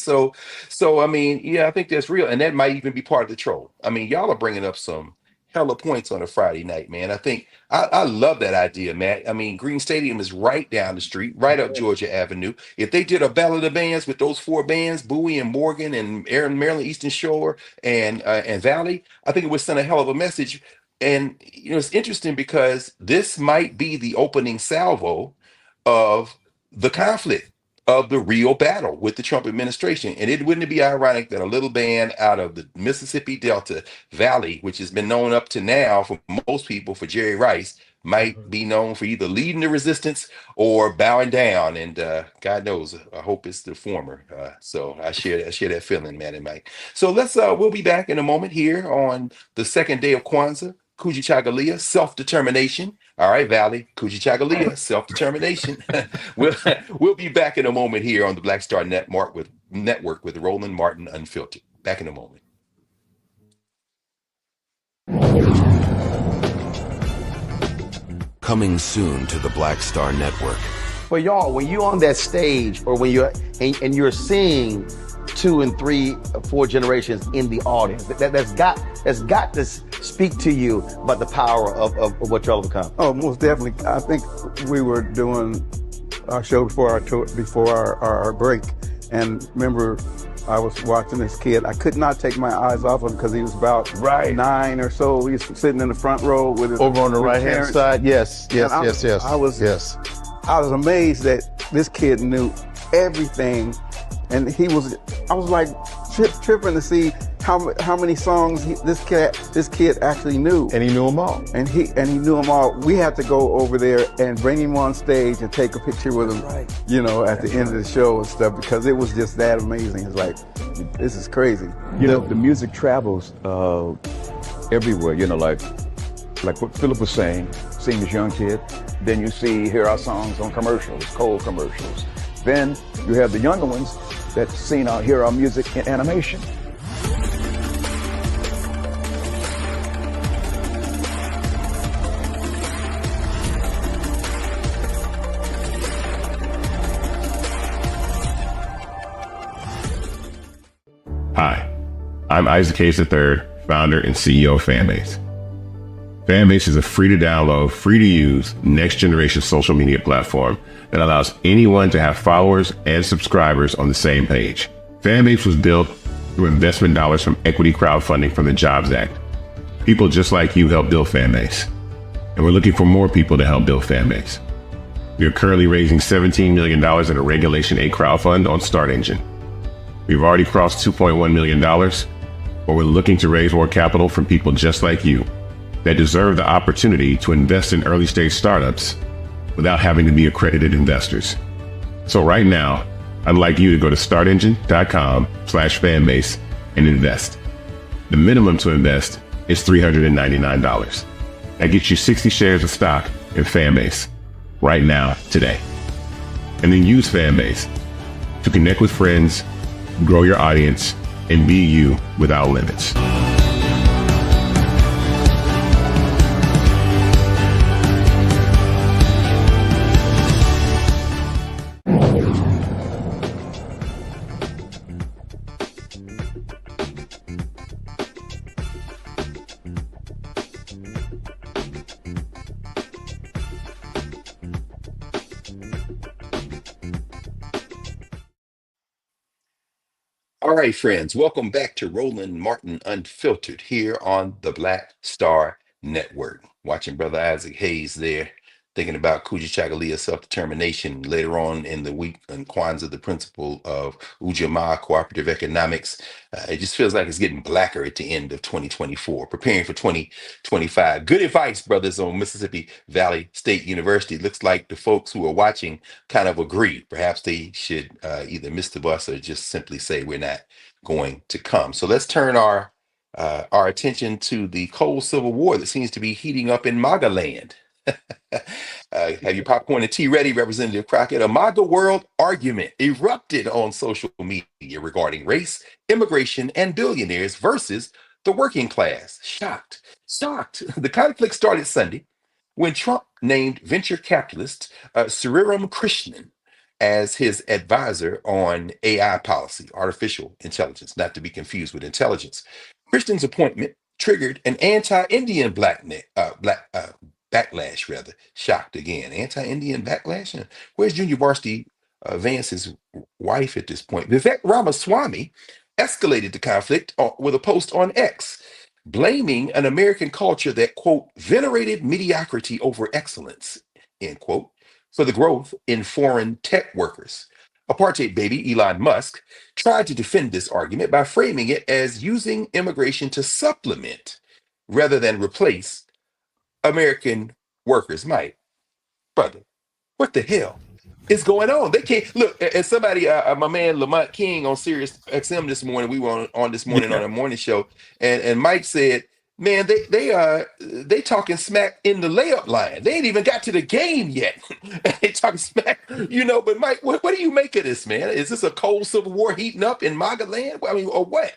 I think that's real. And that might even be part of the troll. I mean, y'all are bringing up some hella points on a Friday night, man. I think I love that idea, Matt. I mean, Green Stadium is right down the street, right up Georgia Avenue. If they did a battle of the bands with those four bands, Bowie and Morgan and Maryland Eastern Shore and Valley, I think it would send a hell of a message. And it's interesting because this might be the opening salvo of the conflict, of the real battle with the Trump administration. And it wouldn't it be ironic that a little band out of the Mississippi Delta Valley, which has been known up to now for most people for Jerry Rice, might be known for either leading the resistance or bowing down. And God knows, I hope it's the former. So I share that feeling, man and Mike. So we'll be back in a moment here on the second day of Kwanzaa. Kujichagulia, self-determination. All right, Valley, Kujichagulia, self-determination. we'll be back in a moment here on the Black Star Network with Roland Martin Unfiltered. Back in a moment. Coming soon to the Black Star Network. But y'all, when you're on that stage, or when you're seeing 2 and 3, 4 generations in the audience, that's got to speak to you about the power of what y'all have become. Oh, most definitely. I think we were doing our show before our tour, before our break, and remember, I was watching this kid. I could not take my eyes off him because he was about 9 or so. He was sitting in the front row with his, over on the right hand parents. side. Yes. I was amazed that this kid knew everything, and I was like tripping to see how many songs this kid actually knew. And he knew them all. And he knew them all. We had to go over there and bring him on stage and take a picture with him, at the end of the show and stuff, because it was just that amazing. It's like, this is crazy. The music travels everywhere, like what Philip was saying, seeing this young kid. Then you hear our songs on commercials, cold commercials. Then you have the younger ones that hear our music in animation. Hi, I'm Isaac Hayes III, founder and CEO of Fanbase. Fanbase is a free-to-download, free-to-use, next-generation social media platform that allows anyone to have followers and subscribers on the same page. Fanbase was built through investment dollars from equity crowdfunding from the Jobs Act. People just like you help build Fanbase, and we're looking for more people to help build Fanbase. We are currently raising $17 million in a Regulation A crowdfund on Start Engine. We've already crossed $2.1 million, but we're looking to raise more capital from people just like you that deserve the opportunity to invest in early stage startups without having to be accredited investors. So right now, I'd like you to go to startengine.com/fanbase and invest. The minimum to invest is $399. That gets you 60 shares of stock in Fanbase right now, today. And then use Fanbase to connect with friends, grow your audience, and be you without limits. All right, friends, welcome back to Roland Martin Unfiltered here on the Black Star Network. Watching Brother Isaac Hayes there, thinking about Kujichagulia self-determination later on in the week in Kwanzaa, the principle of Ujamaa cooperative economics. It just feels like it's getting blacker at the end of 2024, preparing for 2025. Good advice, brothers, on Mississippi Valley State University. Looks like the folks who are watching kind of agree. Perhaps they should either miss the bus or just simply say we're not going to come. So let's turn our attention to the cold civil war that seems to be heating up in MAGA land. Have your popcorn and tea ready, Representative Crockett? A MAGA world argument erupted on social media regarding race, immigration, and billionaires versus the working class. Shocked. The conflict started Sunday when Trump named venture capitalist Sriram Krishnan as his advisor on AI policy, artificial intelligence, not to be confused with intelligence. Krishnan's appointment triggered an anti-Indian backlash, rather. Shocked again. Anti-Indian backlash? Where's Junior Varsity Vance's wife at this point? Vivek Ramaswamy escalated the conflict with a post on X. blaming an American culture that, quote, venerated mediocrity over excellence, end quote, for the growth in foreign tech workers. Apartheid baby Elon Musk tried to defend this argument by framing it as using immigration to supplement rather than replace American workers' might. Brother, what the hell is going on? They can't look. And somebody, my man Lamont King on Sirius XM this morning. We were on this morning on Yeah. a morning show, and Mike said, "Man, they talking smack in the layup line. They ain't even got to the game yet. They talking smack, you know." But Mike, what do you make of this, man? Is this a cold civil war heating up in MAGA land? I mean, or what?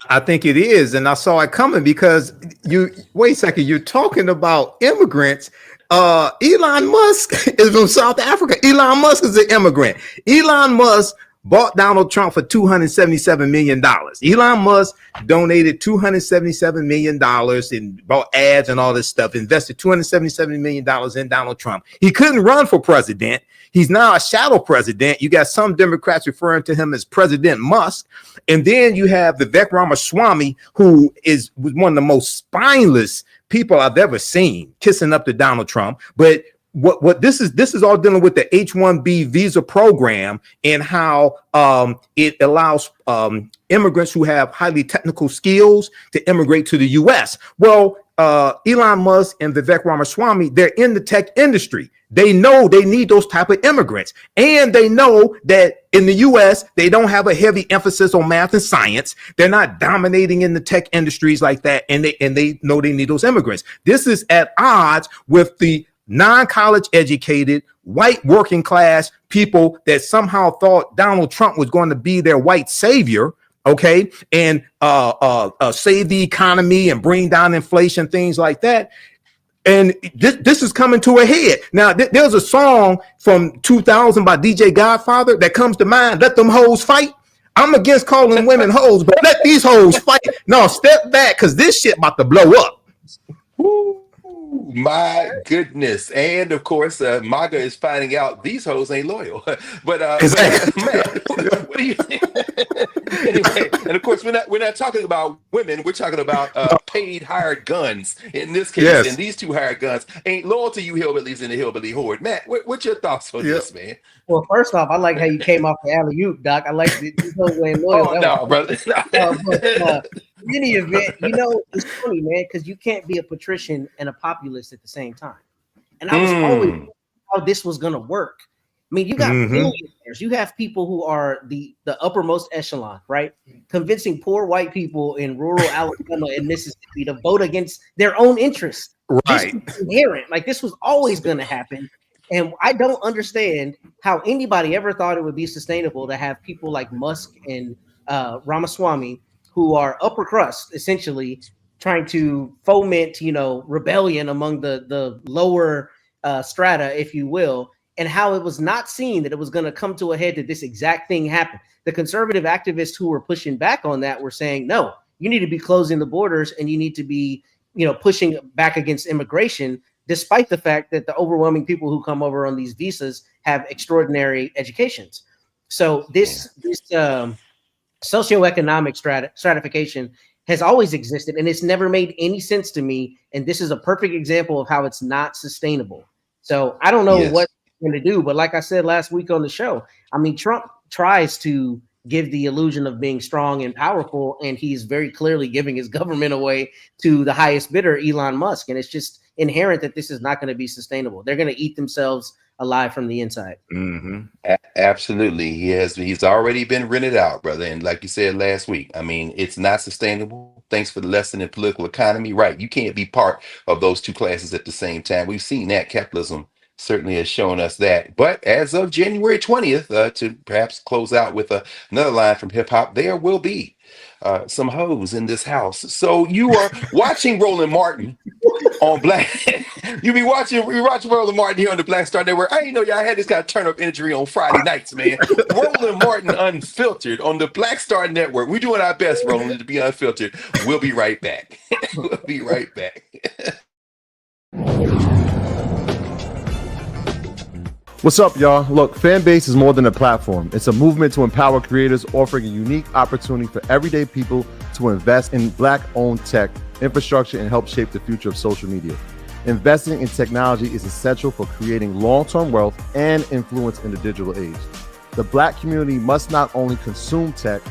I think it is, and I saw it coming because you wait a second. You're talking about immigrants. Elon Musk is from South Africa. Elon Musk is an immigrant. Elon Musk bought Donald Trump for $277 million. Elon Musk donated $277 million and bought ads and all this stuff, invested $277 million in Donald Trump. He couldn't run for president. He's now a shadow president. You got some Democrats referring to him as President Musk. And then you have Vivek Ramaswamy, who was one of the most spineless people I've ever seen, kissing up to Donald Trump. But what this is all dealing with the H-1B visa program and how it allows immigrants who have highly technical skills to immigrate to the U.S. Well, Elon Musk and Vivek Ramaswamy, they're in the tech industry. They know they need those type of immigrants. And they know that in the U.S., they don't have a heavy emphasis on math and science. They're not dominating in the tech industries like that. And they know they need those immigrants. This is at odds with the non-college educated, white working class people that somehow thought Donald Trump was going to be their white savior, okay, and save the economy and bring down inflation, things like that. And this is coming to a head. Now, there's a song from 2000 by DJ Godfather that comes to mind, "Let Them Hoes Fight." I'm against calling women hoes, but let these hoes fight. No, step back, because this shit about to blow up. My goodness. And of course, MAGA is finding out these hoes ain't loyal. But Matt, what do you think? Anyway, and of course, we're not talking about women, we're talking about paid hired guns in this case. Yes. And these two hired guns ain't loyal to you hillbillies in the hillbilly horde. Matt, what's your thoughts on this, man? Well, first off, I like how you came off the alley-oop, Doc. I like these hoes ain't loyal. Oh, no, brother. In any event, you know, it's funny, man, because you can't be a patrician and a populist at the same time. And I was always thinking how this was going to work. I mean, you got billionaires. You have people who are the uppermost echelon, right? Convincing poor white people in rural Alabama and Mississippi to vote against their own interests. Right. This was inherent. Like, this was always going to happen. And I don't understand how anybody ever thought it would be sustainable to have people like Musk and Ramaswamy, who are upper crust, essentially trying to foment, you know, rebellion among the lower strata, if you will, and how it was not seen that it was going to come to a head that this exact thing happened. The conservative activists who were pushing back on that were saying, no, you need to be closing the borders and you need to be, you know, pushing back against immigration, despite the fact that the overwhelming people who come over on these visas have extraordinary educations. So this socioeconomic stratification has always existed, and it's never made any sense to me. And this is a perfect example of how it's not sustainable. So I don't know what going to do, but like I said last week on the show, I mean, Trump tries to give the illusion of being strong and powerful, and he's very clearly giving his government away to the highest bidder, Elon Musk, and it's just inherent that this is not going to be sustainable. They're going to eat themselves alive from the inside. Absolutely. He's already been rented out, brother. And like you said last week, I mean, it's not sustainable. Thanks for the lesson in political economy. Right. You can't be part of those two classes at the same time. We've seen that. Capitalism certainly has shown us that. But as of January 20th, to perhaps close out with another line from hip hop, there will be some hoes in this house. So you are watching Roland Martin on Black. You're watching Roland Martin here on the Black Star Network. I didn't know y'all had this kind of turn up imagery on Friday nights, man. Roland Martin Unfiltered on the Black Star Network. We're doing our best, Roland, to be unfiltered. We'll be right back. We'll be right back. What's up, y'all? Look, Fanbase is more than a platform. It's a movement to empower creators, offering a unique opportunity for everyday people to invest in Black-owned tech infrastructure, and help shape the future of social media. Investing in technology is essential for creating long-term wealth and influence in the digital age. The Black community must not only consume tech,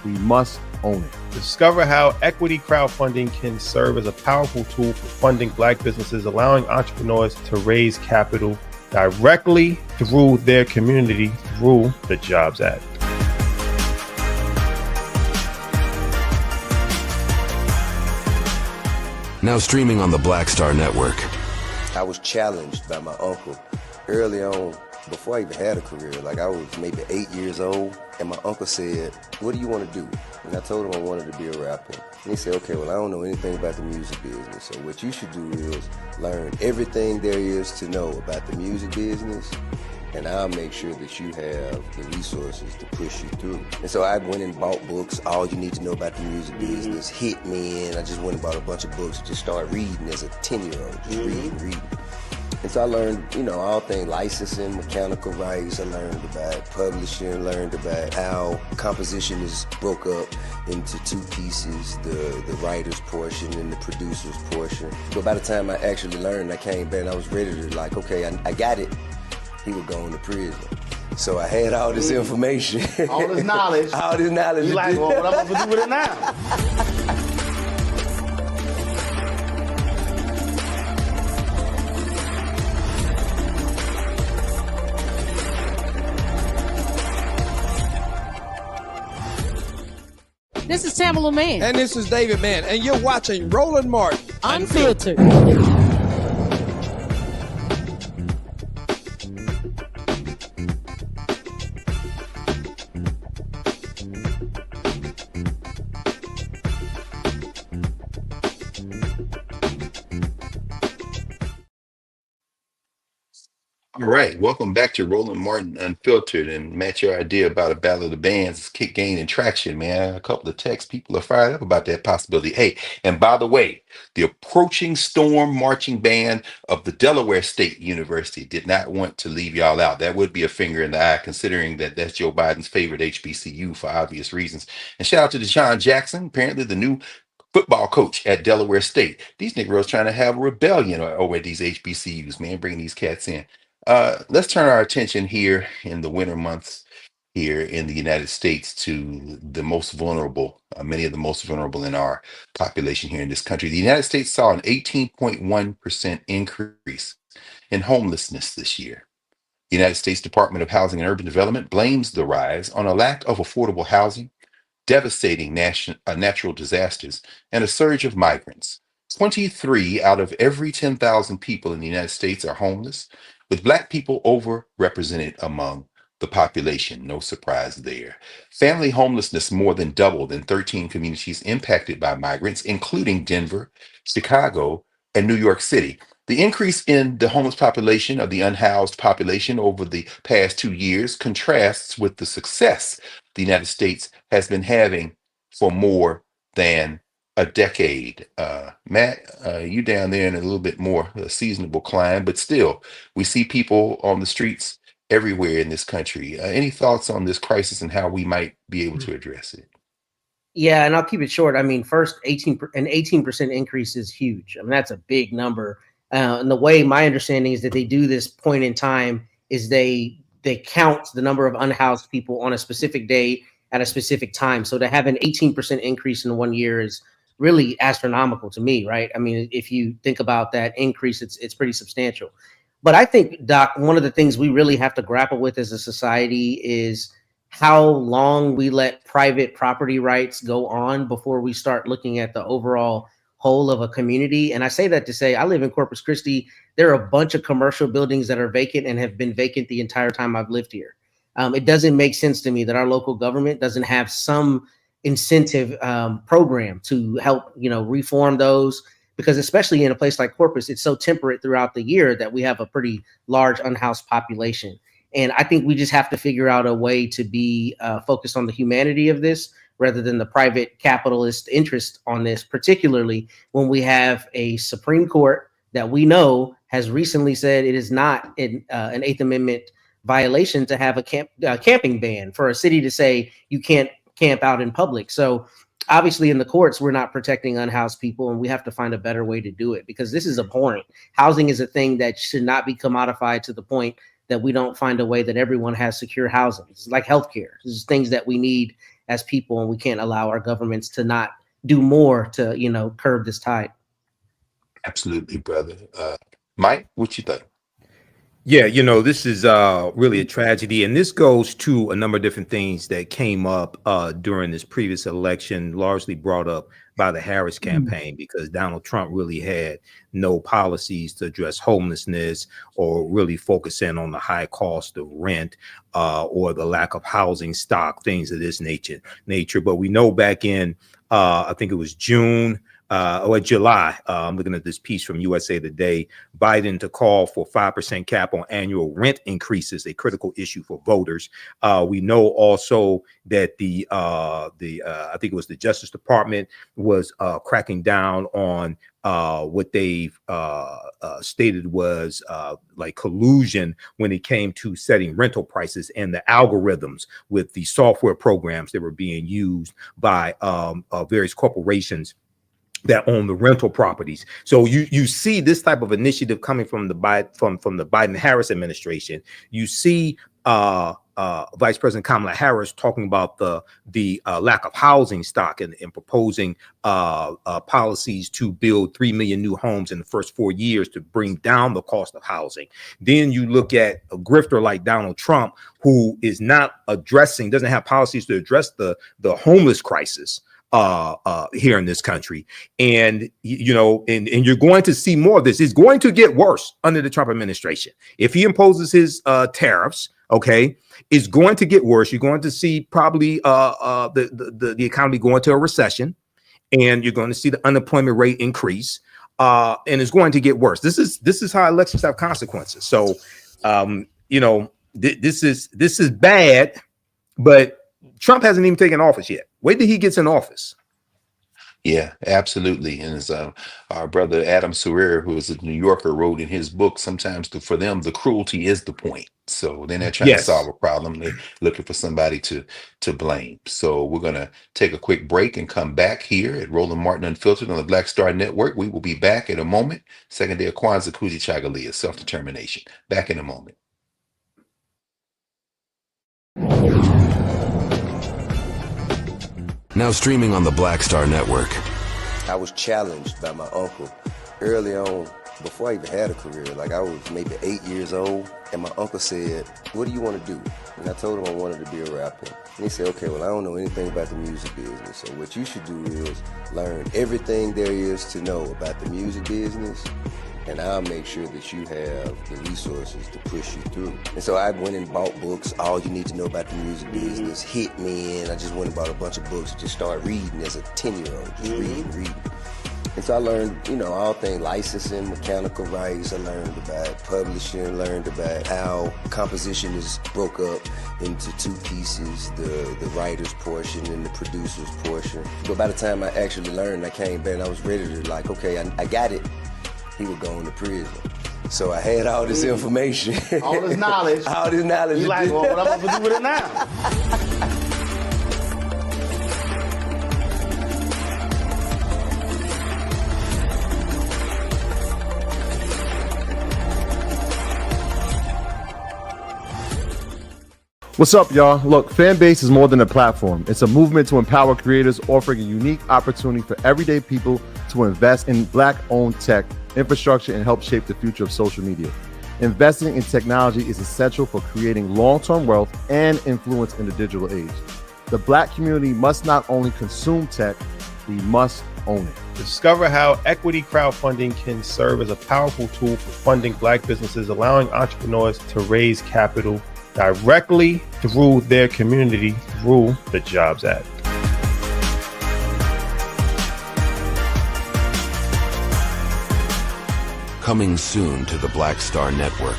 we must own it. Discover how equity crowdfunding can serve as a powerful tool for funding Black businesses, allowing entrepreneurs to raise capital directly through their community through the Jobs Act. Now streaming on the Black Star Network. I was challenged by my uncle early on, before I even had a career. Like, I was maybe 8 years old, and my uncle said, "What do you want to do?" And I told him I wanted to be a rapper. And he said, "Okay, well, I don't know anything about the music business, so what you should do is learn everything there is to know about the music business, and I'll make sure that you have the resources to push you through." And so I went and bought books, All You Need to Know About the Music Business, Hit Me In. I just went and bought a bunch of books, just started reading as a 10-year-old, just reading. And so I learned, all things licensing, mechanical rights. I learned about publishing, learned about how composition is broke up into two pieces, the writer's portion and the producer's portion. But by the time I actually learned, I came back and I was ready to okay, I got it. He would go into prison. So I had all this information. All this knowledge. All this knowledge. You like, well, what I'm supposed to do with it now? This is Tamala Mann. And this is David Mann. And you're watching Roland Martin Unfiltered. All right, welcome back to Roland Martin Unfiltered. And Matt, your idea about a battle of the bands is gaining traction, man. A couple of texts, people are fired up about that possibility. Hey, and by the way, the approaching storm marching band of the Delaware State University did not want to leave y'all out. That would be a finger in the eye, considering that that's Joe Biden's favorite HBCU for obvious reasons. And shout out to Deshaun Jackson, apparently the new football coach at Delaware State. These Negroes trying to have a rebellion over these HBCUs, man, bringing these cats in. Let's turn our attention here in the winter months here in the United States to the most vulnerable, many of the most vulnerable in our population here in this country. The United States saw an 18.1% increase in homelessness this year. The United States Department of Housing and Urban Development blames the rise on a lack of affordable housing, devastating natural disasters, and a surge of migrants. 23 out of every 10,000 people in the United States are homeless, with Black people overrepresented among the population. No surprise there. Family homelessness more than doubled in 13 communities impacted by migrants, including Denver, Chicago, and New York City. The increase in the homeless population of the unhoused population over the past 2 years contrasts with the success the United States has been having for more than a decade. Matt, you down there in a little bit more seasonable climate, but still, we see people on the streets everywhere in this country. Any thoughts on this crisis and how we might be able to address it? Yeah, and I'll keep it short. I mean, first, an 18% increase is huge. I mean, that's a big number. And the way my understanding is that they do this point in time is they count the number of unhoused people on a specific day at a specific time. So to have an 18% increase in 1 year is really astronomical to me, right? I mean, if you think about that increase, it's pretty substantial. But I think, Doc, one of the things we really have to grapple with as a society is how long we let private property rights go on before we start looking at the overall whole of a community. And I say that to say, I live in Corpus Christi. There are a bunch of commercial buildings that are vacant and have been vacant the entire time I've lived here. It doesn't make sense to me that our local government doesn't have some incentive program to help, reform those, because especially in a place like Corpus, it's so temperate throughout the year that we have a pretty large unhoused population. And I think we just have to figure out a way to be focused on the humanity of this rather than the private capitalist interest on this, particularly when we have a Supreme Court that we know has recently said it is not an Eighth Amendment violation to have a camping ban for a city to say you can't camp out in public. So obviously in the courts, we're not protecting unhoused people, and we have to find a better way to do it because this is abhorrent. Housing is a thing that should not be commodified to the point that we don't find a way that everyone has secure housing. It's like healthcare. This is things that we need as people, and we can't allow our governments to not do more to, curb this tide. Absolutely, brother. Mike, what you think? Yeah, this is really a tragedy, and this goes to a number of different things that came up during this previous election, largely brought up by the Harris campaign, because Donald Trump really had no policies to address homelessness or really focus in on the high cost of rent or the lack of housing stock, things of this nature. But we know back in, I think it was June, or July, I'm looking at this piece from USA Today, Biden to call for 5% cap on annual rent increases, a critical issue for voters. We know also that I think it was the Justice Department was cracking down on what they've stated was like collusion when it came to setting rental prices and the algorithms with the software programs that were being used by various corporations that own the rental properties. So you see this type of initiative coming from the Biden-Harris administration. You see Vice President Kamala Harris talking about the lack of housing stock and proposing policies to build 3 million new homes in the first 4 years to bring down the cost of housing. Then you look at a grifter like Donald Trump, who is not doesn't have policies to address the homeless crisis here in this country. And you're going to see more of this. It's going to get worse under the Trump administration. If he imposes his tariffs, okay, it's going to get worse. You're going to see probably the economy go into a recession, and you're going to see the unemployment rate increase, and it's going to get worse. This is how elections have consequences. So this is bad, but Trump hasn't even taken office yet. Wait till he gets in office. Yeah, absolutely. And as our brother Adam Sarir, who is a New Yorker, wrote in his book, sometimes for them, the cruelty is the point. So they're not trying to solve a problem. They're looking for somebody to blame. So we're going to take a quick break and come back here at Roland Martin Unfiltered on the Black Star Network. We will be back in a moment. Second day of Kwanzaa, Kujichagulia, self-determination. Back in a moment. Now streaming on the Black Star Network. I was challenged by my uncle early on, before I even had a career. Like, I was maybe 8 years old, and my uncle said, "What do you want to do?" And I told him I wanted to be a rapper. And he said, "Okay, well, I don't know anything about the music business, so what you should do is learn everything there is to know about the music business, and I'll make sure that you have the resources to push you through." And so I went and bought books, All You Need to Know About the Music Business, Hit Me In. I just went and bought a bunch of books and just started reading as a 10-year-old, just reading. And so I learned, all things licensing, mechanical rights. I learned about publishing, learned about how composition is broke up into two pieces, the writer's portion and the producer's portion. But by the time I actually learned, I came back and I was ready to okay, I got it. He would go into prison. So I had all this information. All this knowledge. All this knowledge. You like, well, what I'm going to do with it now? What's up, y'all? Look, Fanbase is more than a platform. It's a movement to empower creators, offering a unique opportunity for everyday people to invest in Black-owned tech, infrastructure, and help shape the future of social media. Investing in technology is essential for creating long-term wealth and influence in the digital age. The Black community must not only consume tech, we must own it. Discover how equity crowdfunding can serve as a powerful tool for funding Black businesses, allowing entrepreneurs to raise capital directly through their community through the Jobs Act. Coming soon to the Black Star Network.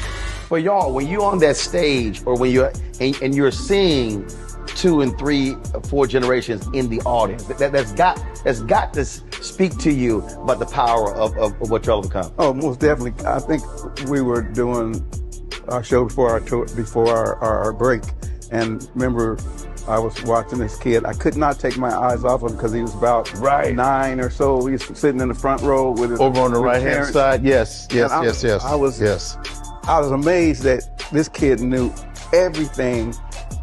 But y'all, when you're on that stage, or when you're and you're seeing 2 and 3, 4 generations in the audience, that's got to speak to you about the power of what y'all have become. Oh, most definitely. I think we were doing our show before our break, and remember, I was watching this kid. I could not take my eyes off him because he was about 9 or so. He was sitting in the front row with his, over on the with right hand Terrence. side. Yes, yes, And yes. I was amazed that this kid knew everything,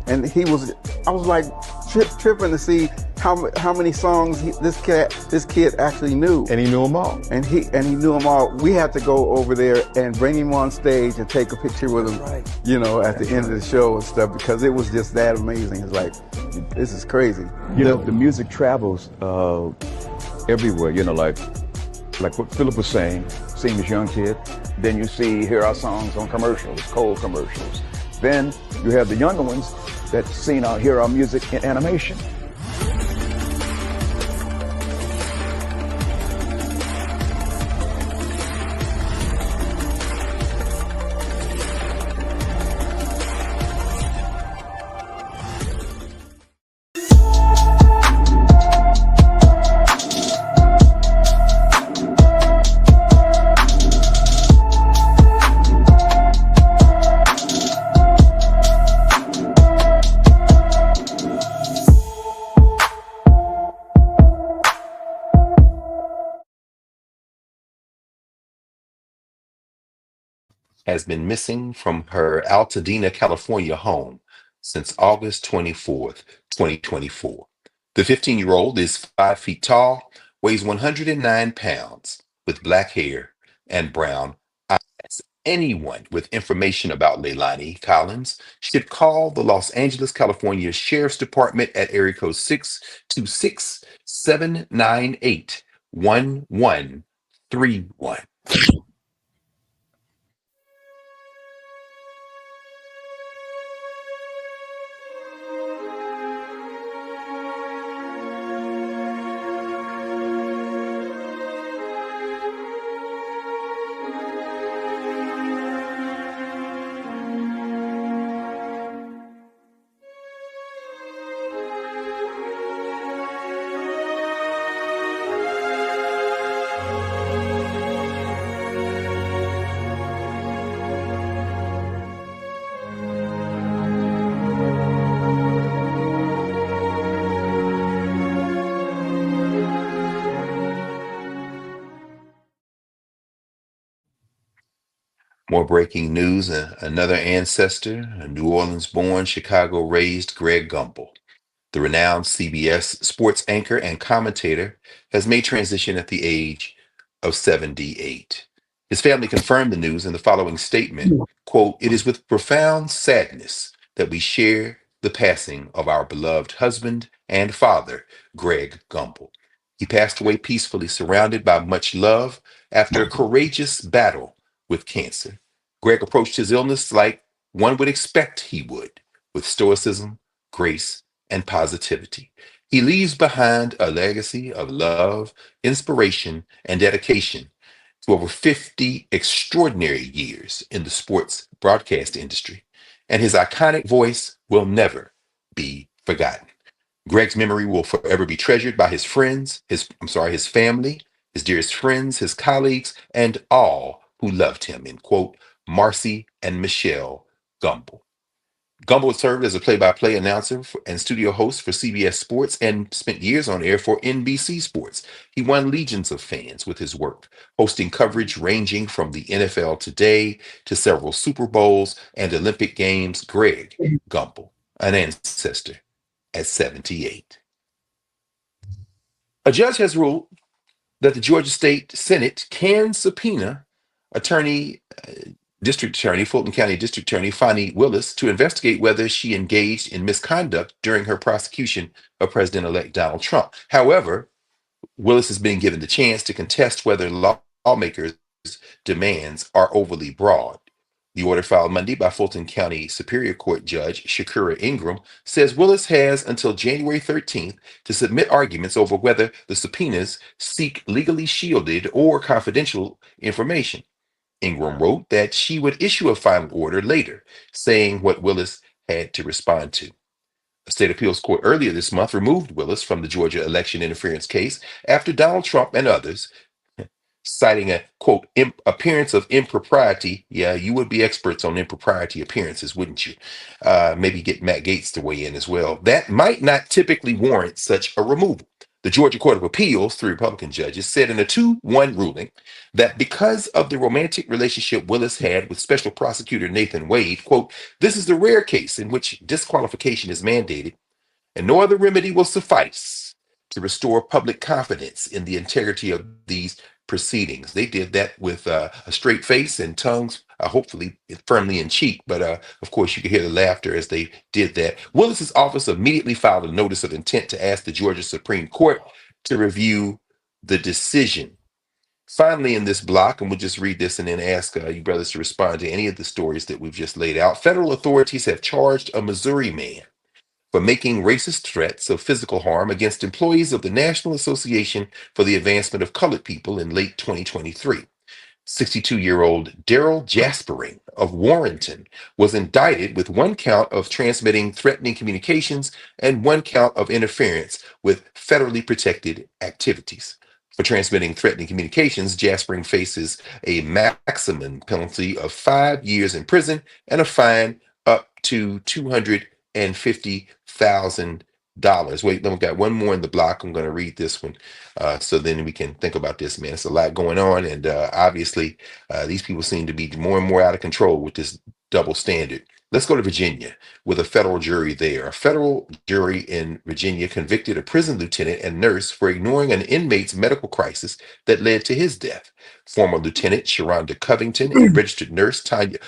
and I was like tripping to see how many songs this kid actually knew. And he knew them all. And he knew them all. We had to go over there and bring him on stage and take a picture with him, at the end of the show and stuff, because it was just that amazing. It's like, this is crazy. The music travels everywhere, like what Philip was saying, seeing this young kid, then you hear our songs on commercials, cold commercials. Then you have the younger ones that hear our music in animation. Has been missing from her Altadena, California home since August 24th, 2024. The 15-year-old is 5 feet tall, weighs 109 pounds, with black hair and brown eyes. Anyone with information about Leilani Collins should call the Los Angeles, California Sheriff's Department at area code 626-798-1131. More breaking news. Another ancestor, a New Orleans born, Chicago raised Greg Gumbel, the renowned CBS sports anchor and commentator, has made transition at the age of 78. His family confirmed the news in the following statement, quote, "It is with profound sadness that we share the passing of our beloved husband and father, Greg Gumbel. He passed away peacefully, surrounded by much love after a courageous battle with cancer. Greg approached his illness like one would expect he would, with stoicism, grace, and positivity. He leaves behind a legacy of love, inspiration, and dedication to over 50 extraordinary years in the sports broadcast industry, and his iconic voice will never be forgotten. Greg's memory will forever be treasured by his friends, his family, his dearest friends, his colleagues, and all who loved him," end quote. Marcy and Michelle Gumbel. Gumbel served as a play-by-play announcer and studio host for CBS Sports and spent years on air for NBC Sports. He won legions of fans with his work, hosting coverage ranging from the NFL Today to several Super Bowls and Olympic Games. Greg Gumbel, an ancestor at 78. A judge has ruled that the Georgia State Senate can subpoena District Attorney, Fulton County District Attorney Fani Willis to investigate whether she engaged in misconduct during her prosecution of President-elect Donald Trump. However, Willis has been given the chance to contest whether lawmakers' demands are overly broad. The order filed Monday by Fulton County Superior Court Judge Shakura Ingram says Willis has until January 13th to submit arguments over whether the subpoenas seek legally shielded or confidential information. Ingram wrote that she would issue a final order later, saying what Willis had to respond to. A state appeals court earlier this month removed Willis from the Georgia election interference case after Donald Trump and others citing a quote appearance of impropriety. Yeah, you would be experts on impropriety appearances, wouldn't you? Maybe get Matt Gaetz to weigh in as well. That might not typically warrant such a removal. The Georgia Court of Appeals, 3 Republican judges, said in a 2-1 ruling that because of the romantic relationship Willis had with Special Prosecutor Nathan Wade, quote, this is the rare case in which disqualification is mandated and no other remedy will suffice to restore public confidence in the integrity of these proceedings. They did that with a straight face and tongues, hopefully firmly in cheek. But of course, you could hear the laughter as they did that. Willis's office immediately filed a notice of intent to ask the Georgia Supreme Court to review the decision. Finally, in this block, and we'll just read this and then ask you brothers to respond to any of the stories that we've just laid out. Federal authorities have charged a Missouri man for making racist threats of physical harm against employees of the National Association for the Advancement of Colored People in late 2023. 62-year-old Daryl Jaspering of Warrenton was indicted with 1 count of transmitting threatening communications and 1 count of interference with federally protected activities. For transmitting threatening communications, Jaspering faces a maximum penalty of 5 years in prison and a fine up to $250,000. Wait, then we got one more in the block. I'm going to read this one, so then we can think about this, man. It's a lot going on, and obviously, these people seem to be more and more out of control with this double standard. Let's go to Virginia with a federal jury there. A federal jury in Virginia convicted a prison lieutenant and nurse for ignoring an inmate's medical crisis that led to his death. Former Lieutenant Sharonda Covington and registered nurse Tanya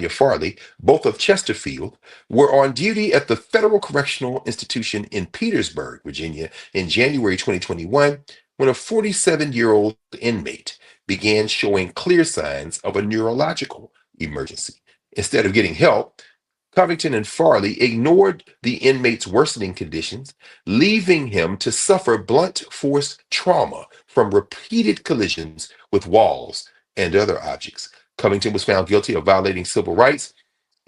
Farley, both of Chesterfield, were on duty at the Federal Correctional Institution in Petersburg, Virginia, in January 2021, when a 47-year-old inmate began showing clear signs of a neurological emergency. Instead of getting help, Covington and Farley ignored the inmate's worsening conditions, leaving him to suffer blunt force trauma from repeated collisions with walls and other objects. Covington was found guilty of violating civil rights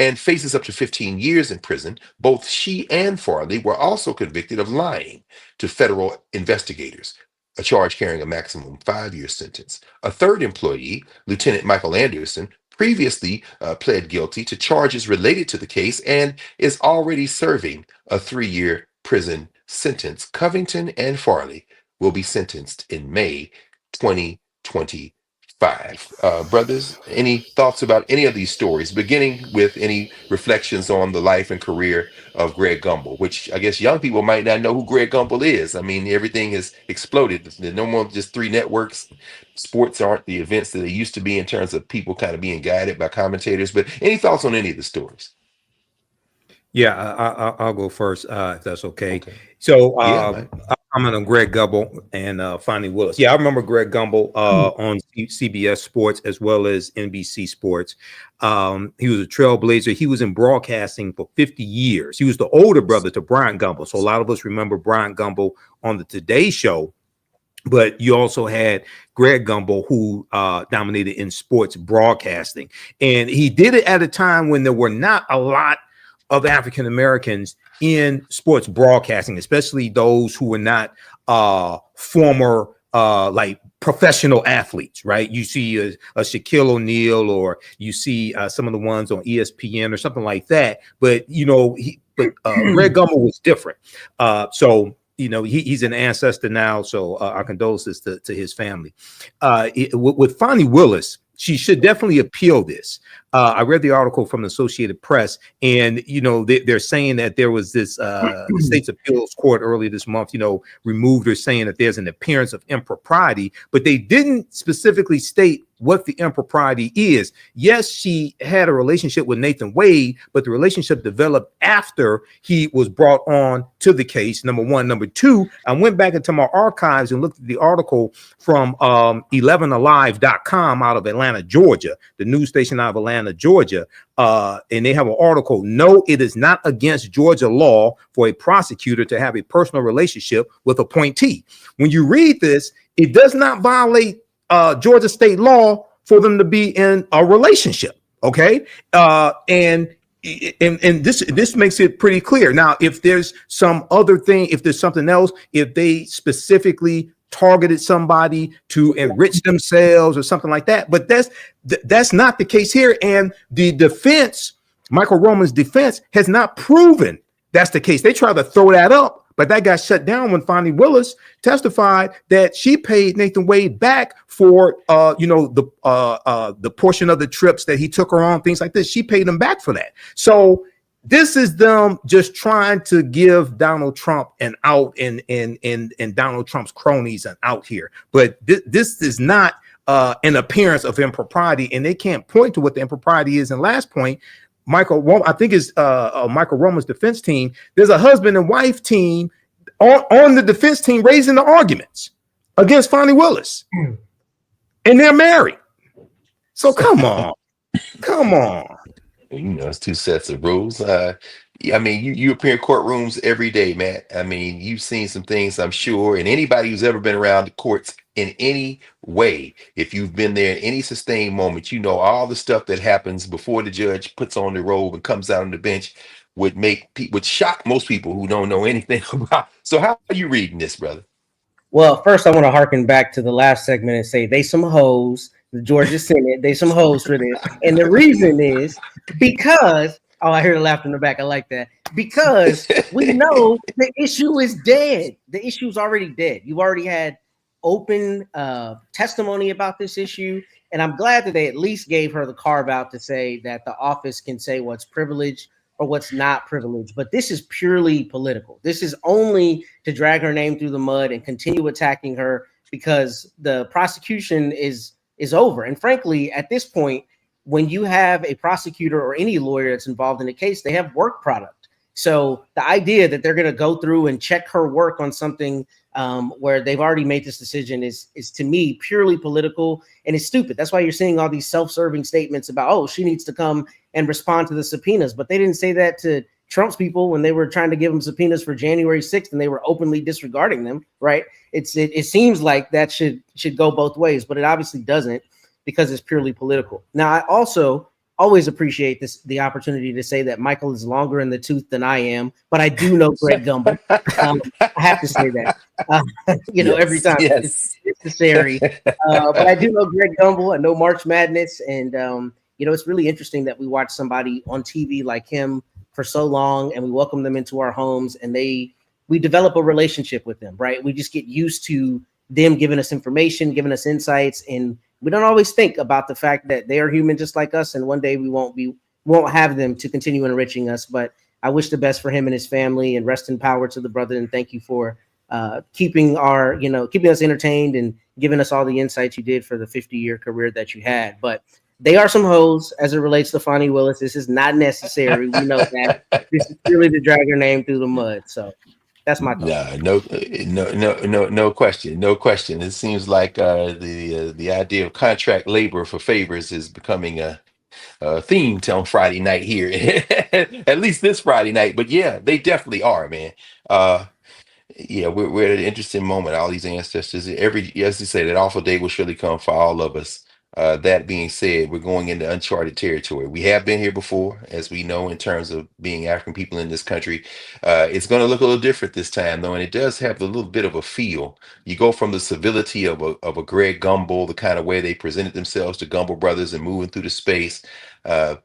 and faces up to 15 years in prison. Both she and Farley were also convicted of lying to federal investigators, a charge carrying a maximum 5-year sentence. A third employee, Lieutenant Michael Anderson, previously pled guilty to charges related to the case and is already serving a 3-year prison sentence. Covington and Farley will be sentenced in May 2025. Brothers, any thoughts about any of these stories, beginning with any reflections on the life and career of Greg Gumbel, which I guess young people might not know who Greg Gumbel is. I mean, everything has exploded. There's no more just 3 networks. Sports aren't the events that they used to be in terms of people kind of being guided by commentators. But any thoughts on any of the stories? Yeah, I'll go first, if that's okay. So I'm on Greg Gumbel and Fani Willis. Yeah, I remember Greg Gumbel on CBS Sports as well as NBC Sports. He was a trailblazer. He was in broadcasting for 50 years. He was the older brother to Brian Gumbel. So a lot of us remember Brian Gumbel on the Today Show. But you also had Greg Gumbel, who dominated in sports broadcasting. And he did it at a time when there were not a lot of African Americans in sports broadcasting, especially those who were not former like professional athletes, right? You see a Shaquille O'Neal, or you see some of the ones on ESPN or something like that. But Greg Gumbel was different. So he's an ancestor now. So our condolences to his family. With Fani Willis, she should definitely appeal this. I read the article from the Associated Press, and they're saying that there was this the state's appeals court earlier this month, removed her, saying that there's an appearance of impropriety, but they didn't specifically state what the impropriety is. Yes, she had a relationship with Nathan Wade, but the relationship developed after he was brought on to the case. Number one. Number two, I went back into my archives and looked at the article from 11alive.com out of Atlanta, Georgia, the news station out of Atlanta, Georgia. And they have an article. No, it is not against Georgia law for a prosecutor to have a personal relationship with a appointee. When you read this, it does not violate Georgia state law for them to be in a relationship. Okay. And this makes it pretty clear. Now, if there's some other thing, if there's something else, if they specifically targeted somebody to enrich themselves or something like that. But that's not the case here. And the defense, Michael Roman's defense, has not proven that's the case. They try to throw that up, but that got shut down when Fani Willis testified that she paid Nathan Wade back for the portion of the trips that he took her on, things like this. She paid him back for that. So this is them just trying to give Donald Trump an out and Donald Trump's cronies an out here. But this is not an appearance of impropriety, and they can't point to what the impropriety is. And last point, Michael Roman's defense team, there's a husband and wife team on the defense team raising the arguments against Fani Willis. And they're married. So come on. You know, it's two sets of rules. I mean, you appear in courtrooms every day, Matt. I mean, you've seen some things, I'm sure, and anybody who's ever been around the courts in any way, if you've been there in any sustained moment, you know all the stuff that happens before the judge puts on the robe and comes out on the bench would shock most people who don't know anything about. So how are you reading this, brother? Well, first I want to harken back to the last segment and say they some hoes. The Georgia Senate, they some hoes for this. And the reason is because, oh, I hear the laughter in the back. I like that. Because we know the issue is dead. The issue is already dead. You've already had open testimony about this issue. And I'm glad that they at least gave her the carve out to say that the office can say what's privileged or what's not privileged. But this is purely political. This is only to drag her name through the mud and continue attacking her because the prosecution is over. And frankly, at this point, when you have a prosecutor or any lawyer that's involved in a case, they have work product. So the idea that they're going to go through and check her work on something where they've already made this decision is to me purely political, and it's stupid. That's why you're seeing all these self-serving statements about, oh, she needs to come and respond to the subpoenas. But they didn't say that to Trump's people when they were trying to give them subpoenas for January 6th and they were openly disregarding them, right? It seems like that should go both ways, but it obviously doesn't because it's purely political. Now, I also always appreciate the opportunity to say that Michael is longer in the tooth than I am, but I do know Greg Gumbel. I have to say that, every time it's necessary. But I do know Greg Gumbel. I know March Madness. And, it's really interesting that we watch somebody on TV like him for so long and we welcome them into our homes and we develop a relationship with them, right? We just get used to them giving us information, giving us insights, and we don't always think about the fact that they are human just like us, and one day we won't have them to continue enriching us. But I wish the best for him and his family, and rest in power to the brother. And thank you for keeping us entertained and giving us all the insights you did for the 50-year career that you had. But they are some hoes as it relates to Fani Willis. This is not necessary. We know that. This is really to drag her name through the mud. So that's my thought. No question. No question. It seems like the idea of contract labor for favors is becoming a theme on Friday night here, at least this Friday night. But yeah, they definitely are, man. Yeah, we're at an interesting moment. All these ancestors, as you say, that awful day will surely come for all of us. That being said, we're going into uncharted territory. We have been here before, as we know, in terms of being African people in this country. It's going to look a little different this time, though, and it does have a little bit of a feel. You go from the civility of a Greg Gumbel, the kind of way they presented themselves to Gumbel brothers and moving through the space,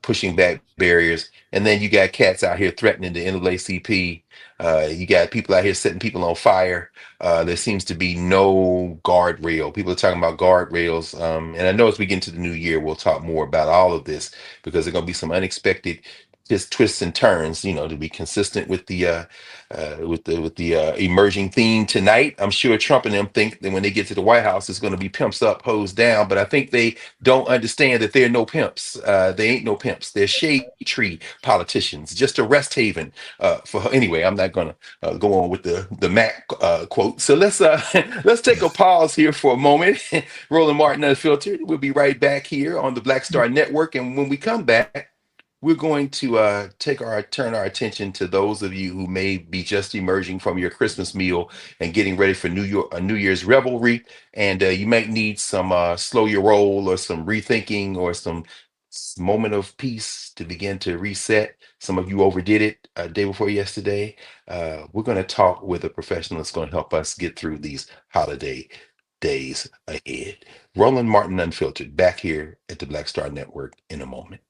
pushing back barriers, and then you got cats out here threatening the NAACP. You got people out here setting people on fire. There seems to be no guardrail. People are talking about guardrails. And I know as we get into the new year, we'll talk more about all of this because there are going to be some unexpected just twists and turns, to be consistent with the emerging theme tonight. I'm sure Trump and them think that when they get to the White House, it's going to be pimps up, hoes down. But I think they don't understand that there are no pimps. They ain't no pimps. They're shade tree politicians, just a rest haven anyway. I'm not going to go on with the Mac quote. So let's take a pause here for a moment. Roland Martin Unfiltered. We'll be right back here on the Black Star Network, and when we come back, we're going to turn our attention to those of you who may be just emerging from your Christmas meal and getting ready for New Year's revelry, and you might need some slow your roll or some rethinking or some moment of peace to begin to reset. Some of you overdid it day before yesterday. We're going to talk with a professional that's going to help us get through these holiday days ahead. Roland Martin Unfiltered, back here at the Black Star Network in a moment.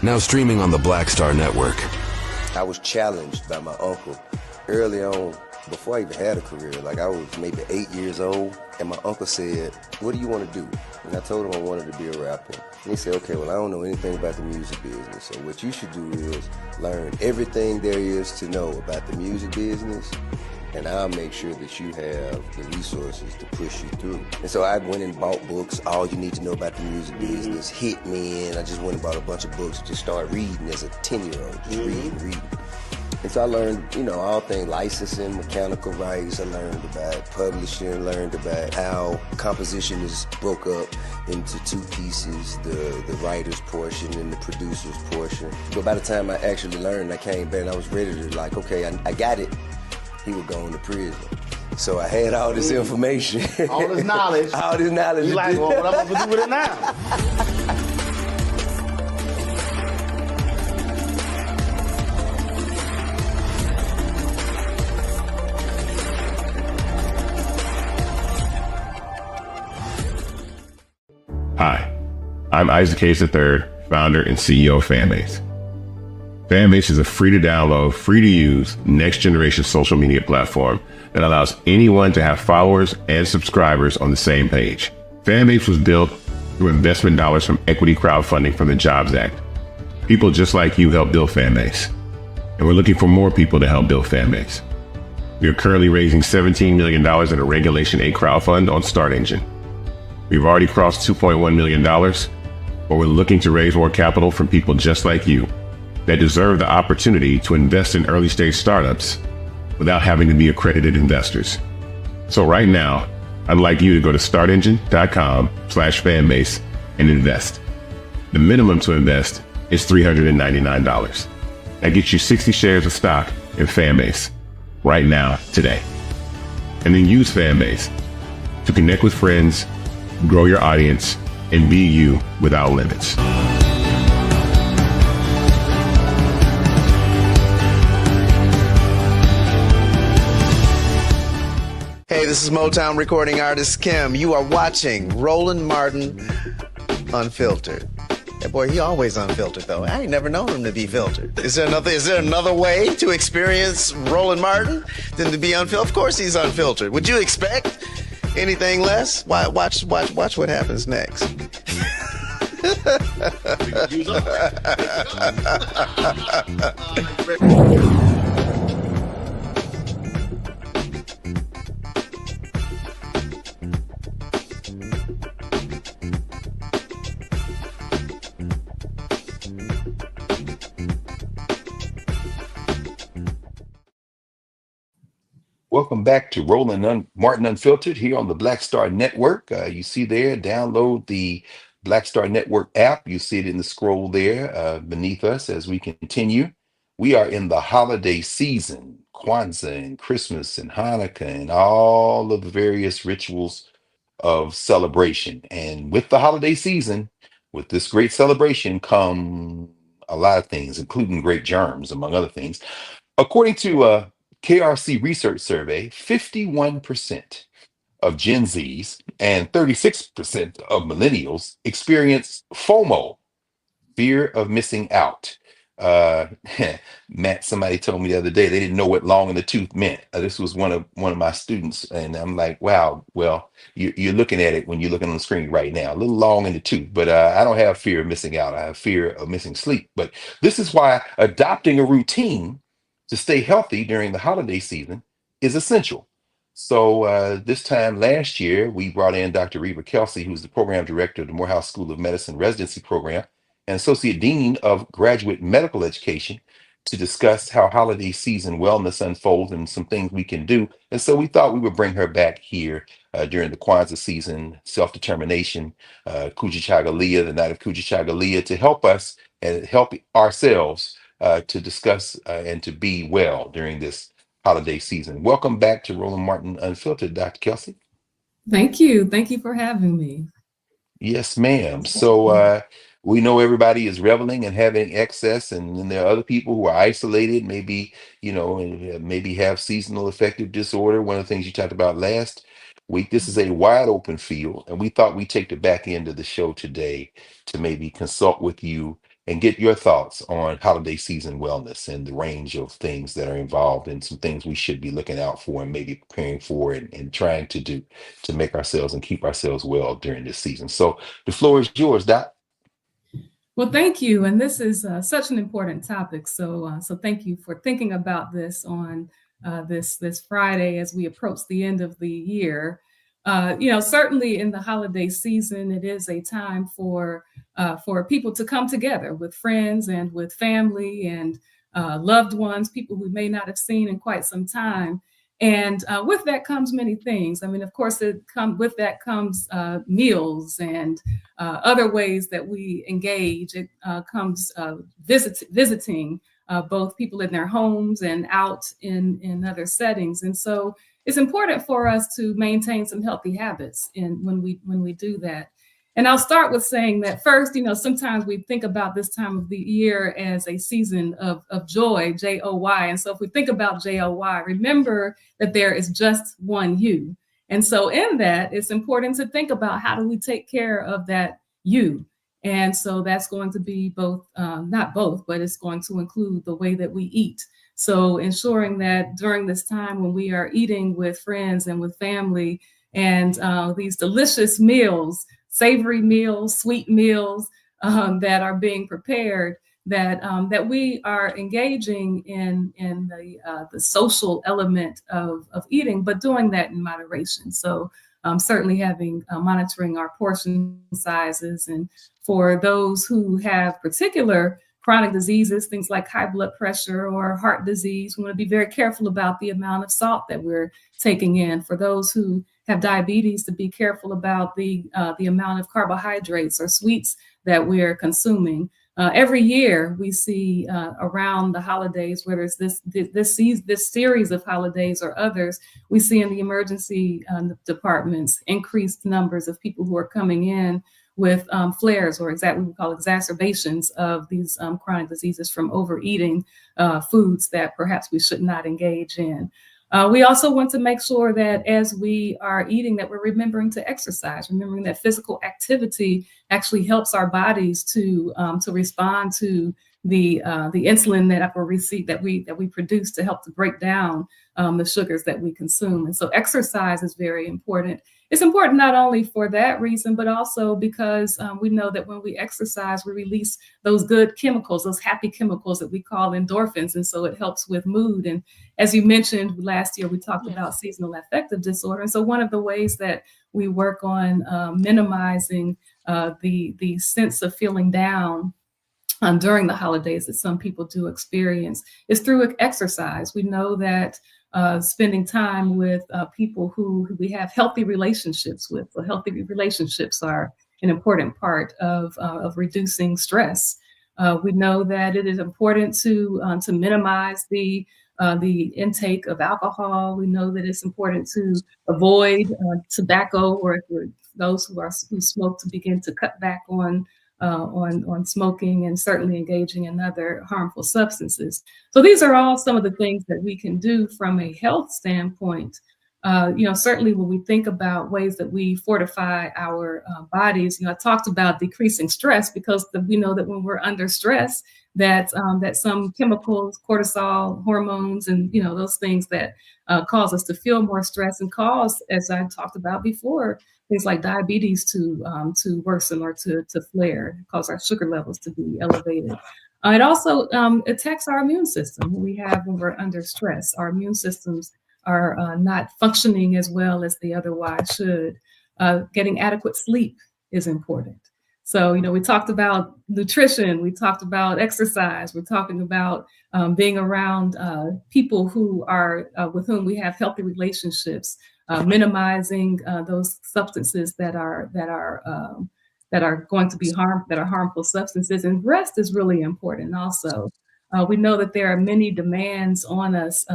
Now streaming on the Black Star Network. I was challenged by my uncle early on, before I even had a career. Like, I was maybe 8 years old, and my uncle said, "What do you want to do?" And I told him I wanted to be a rapper. And he said, "Okay, well, I don't know anything about the music business, so what you should do is learn everything there is to know about the music business, and I'll make sure that you have the resources to push you through." And so I went and bought books, All You Need to Know About the Music Business, Hit Me In. I just went and bought a bunch of books and just started reading as a 10-year-old, just reading. And so I learned, all things licensing, mechanical rights. I learned about publishing, learned about how composition is broke up into two pieces, the writer's portion and the producer's portion. But by the time I actually learned, I came back and I was ready to okay, I got it. He would go into prison. So I had all this information. All this knowledge. All this knowledge. You like, well, what I'm going to do with it now? Hi, I'm Isaac Hayes III, founder and CEO of Fanbase. Fanbase is a free to download, free to use, next generation social media platform that allows anyone to have followers and subscribers on the same page. Fanbase was built through investment dollars from equity crowdfunding from the Jobs Act. People just like you help build Fanbase, and we're looking for more people to help build Fanbase. We are currently raising $17 million in a Regulation 8 crowdfund on Start Engine. We've already crossed $2.1 million, but we're looking to raise more capital from people just like you that deserve the opportunity to invest in early stage startups without having to be accredited investors. So right now, I'd like you to go to startengine.com/fanbase and invest. The minimum to invest is $399. That gets you 60 shares of stock in Fanbase right now, today. And then use Fanbase to connect with friends, grow your audience, and be you without limits. Hey, this is Motown recording artist Kim. You are watching Roland Martin Unfiltered. That boy, he always unfiltered though. I ain't never known him to be filtered. Is there another way to experience Roland Martin than to be unfiltered? Of course he's unfiltered. Would you expect anything less? Watch what happens next. Welcome back to Roland Martin Unfiltered here on the Black Star Network. You see there, download the Black Star Network app. You see it in the scroll there beneath us as we continue. We are in the holiday season, Kwanzaa and Christmas and Hanukkah and all of the various rituals of celebration. And with the holiday season, with this great celebration come a lot of things, including great germs, among other things. According to a KRC research survey, 51% of Gen Zs and 36% of millennials experience FOMO, fear of missing out. Uh, Matt, somebody told me the other day they didn't know what long in the tooth meant. This was one of my students, and I'm like, wow. Well, you're looking at it when you're looking on the screen right now, a little long in the tooth. But I don't have fear of missing out. I have fear of missing sleep. But this is why adopting a routine to stay healthy during the holiday season is essential. So this time last year, we brought in Dr. Reva Kelsey, who's the program director of the Morehouse School of Medicine residency program and associate dean of graduate medical education, to discuss how holiday season wellness unfolds and some things we can do. And so we thought we would bring her back here during the Kwanzaa season, self-determination, Kujichagulia, the night of Kujichagulia, to help us and help ourselves to discuss and to be well during this holiday season. Welcome back to Roland Martin Unfiltered, Dr. Kelsey. Thank you. Thank you for having me. Yes, ma'am. So we know everybody is reveling and having excess, and then there are other people who are isolated, maybe, and maybe have seasonal affective disorder. One of the things you talked about last week, this is a wide open field, and we thought we'd take the back end of the show today to maybe consult with you and get your thoughts on holiday season wellness and the range of things that are involved and some things we should be looking out for and maybe preparing for and trying to do to make ourselves and keep ourselves well during this season. So the floor is yours, Doc. Well, thank you. And this is such an important topic. So thank you for thinking about this on this Friday as we approach the end of the year. Certainly in the holiday season, it is a time for people to come together with friends and with family and loved ones, people we may not have seen in quite some time. And with that comes many things. I mean, of course, with that comes meals and other ways that we engage. It comes visiting both people in their homes and out in other settings. And so it's important for us to maintain some healthy habits when we do that. And I'll start with saying that first, sometimes we think about this time of the year as a season of joy, J-O-Y. And so if we think about J-O-Y, remember that there is just one you. And so in that, it's important to think about how do we take care of that you. And so that's going to be both, not both, but it's going to include the way that we eat. So ensuring that during this time when we are eating with friends and with family and these delicious meals, savory meals, sweet meals that are being prepared, that we are engaging in the social element of eating, but doing that in moderation. So certainly monitoring our portion sizes, and for those who have particular chronic diseases, things like high blood pressure or heart disease, we want to be very careful about the amount of salt that we're taking in. For those who have diabetes, to be careful about the amount of carbohydrates or sweets that we're consuming. Every year we see around the holidays, whether it's this series of holidays or others, we see in the emergency departments increased numbers of people who are coming in with flares or what we call exacerbations of these chronic diseases from overeating foods that perhaps we should not engage in. We also want to make sure that as we are eating, that we're remembering to exercise, remembering that physical activity actually helps our bodies to respond to the insulin that we produce to help to break down the sugars that we consume. And so exercise is very important. It's important not only for that reason, but also because we know that when we exercise, we release those good chemicals, those happy chemicals that we call endorphins. And so it helps with mood. And as you mentioned, last year, we talked about seasonal affective disorder. And so one of the ways that we work on minimizing the sense of feeling down during the holidays that some people do experience is through exercise. We know that spending time with people who we have healthy relationships with. So healthy relationships are an important part of reducing stress. We know that it is important to minimize the intake of alcohol. We know that it's important to avoid tobacco, or for those who smoke, to begin to cut back on smoking, and certainly engaging in other harmful substances. So these are all some of the things that we can do from a health standpoint. Certainly when we think about ways that we fortify our bodies, I talked about decreasing stress, because we know that when we're under stress, that some chemicals, cortisol, hormones, and those things that cause us to feel more stress and cause, as I talked about before, things like diabetes to worsen or to flare, cause our sugar levels to be elevated. It also attacks our immune system. When we're under stress, our immune systems are not functioning as well as they otherwise should. Getting adequate sleep is important. So, we talked about nutrition, we talked about exercise, we're talking about being around people who are with whom we have healthy relationships, minimizing those substances that are going to be harmful substances. And rest is really important also. We know that there are many demands on us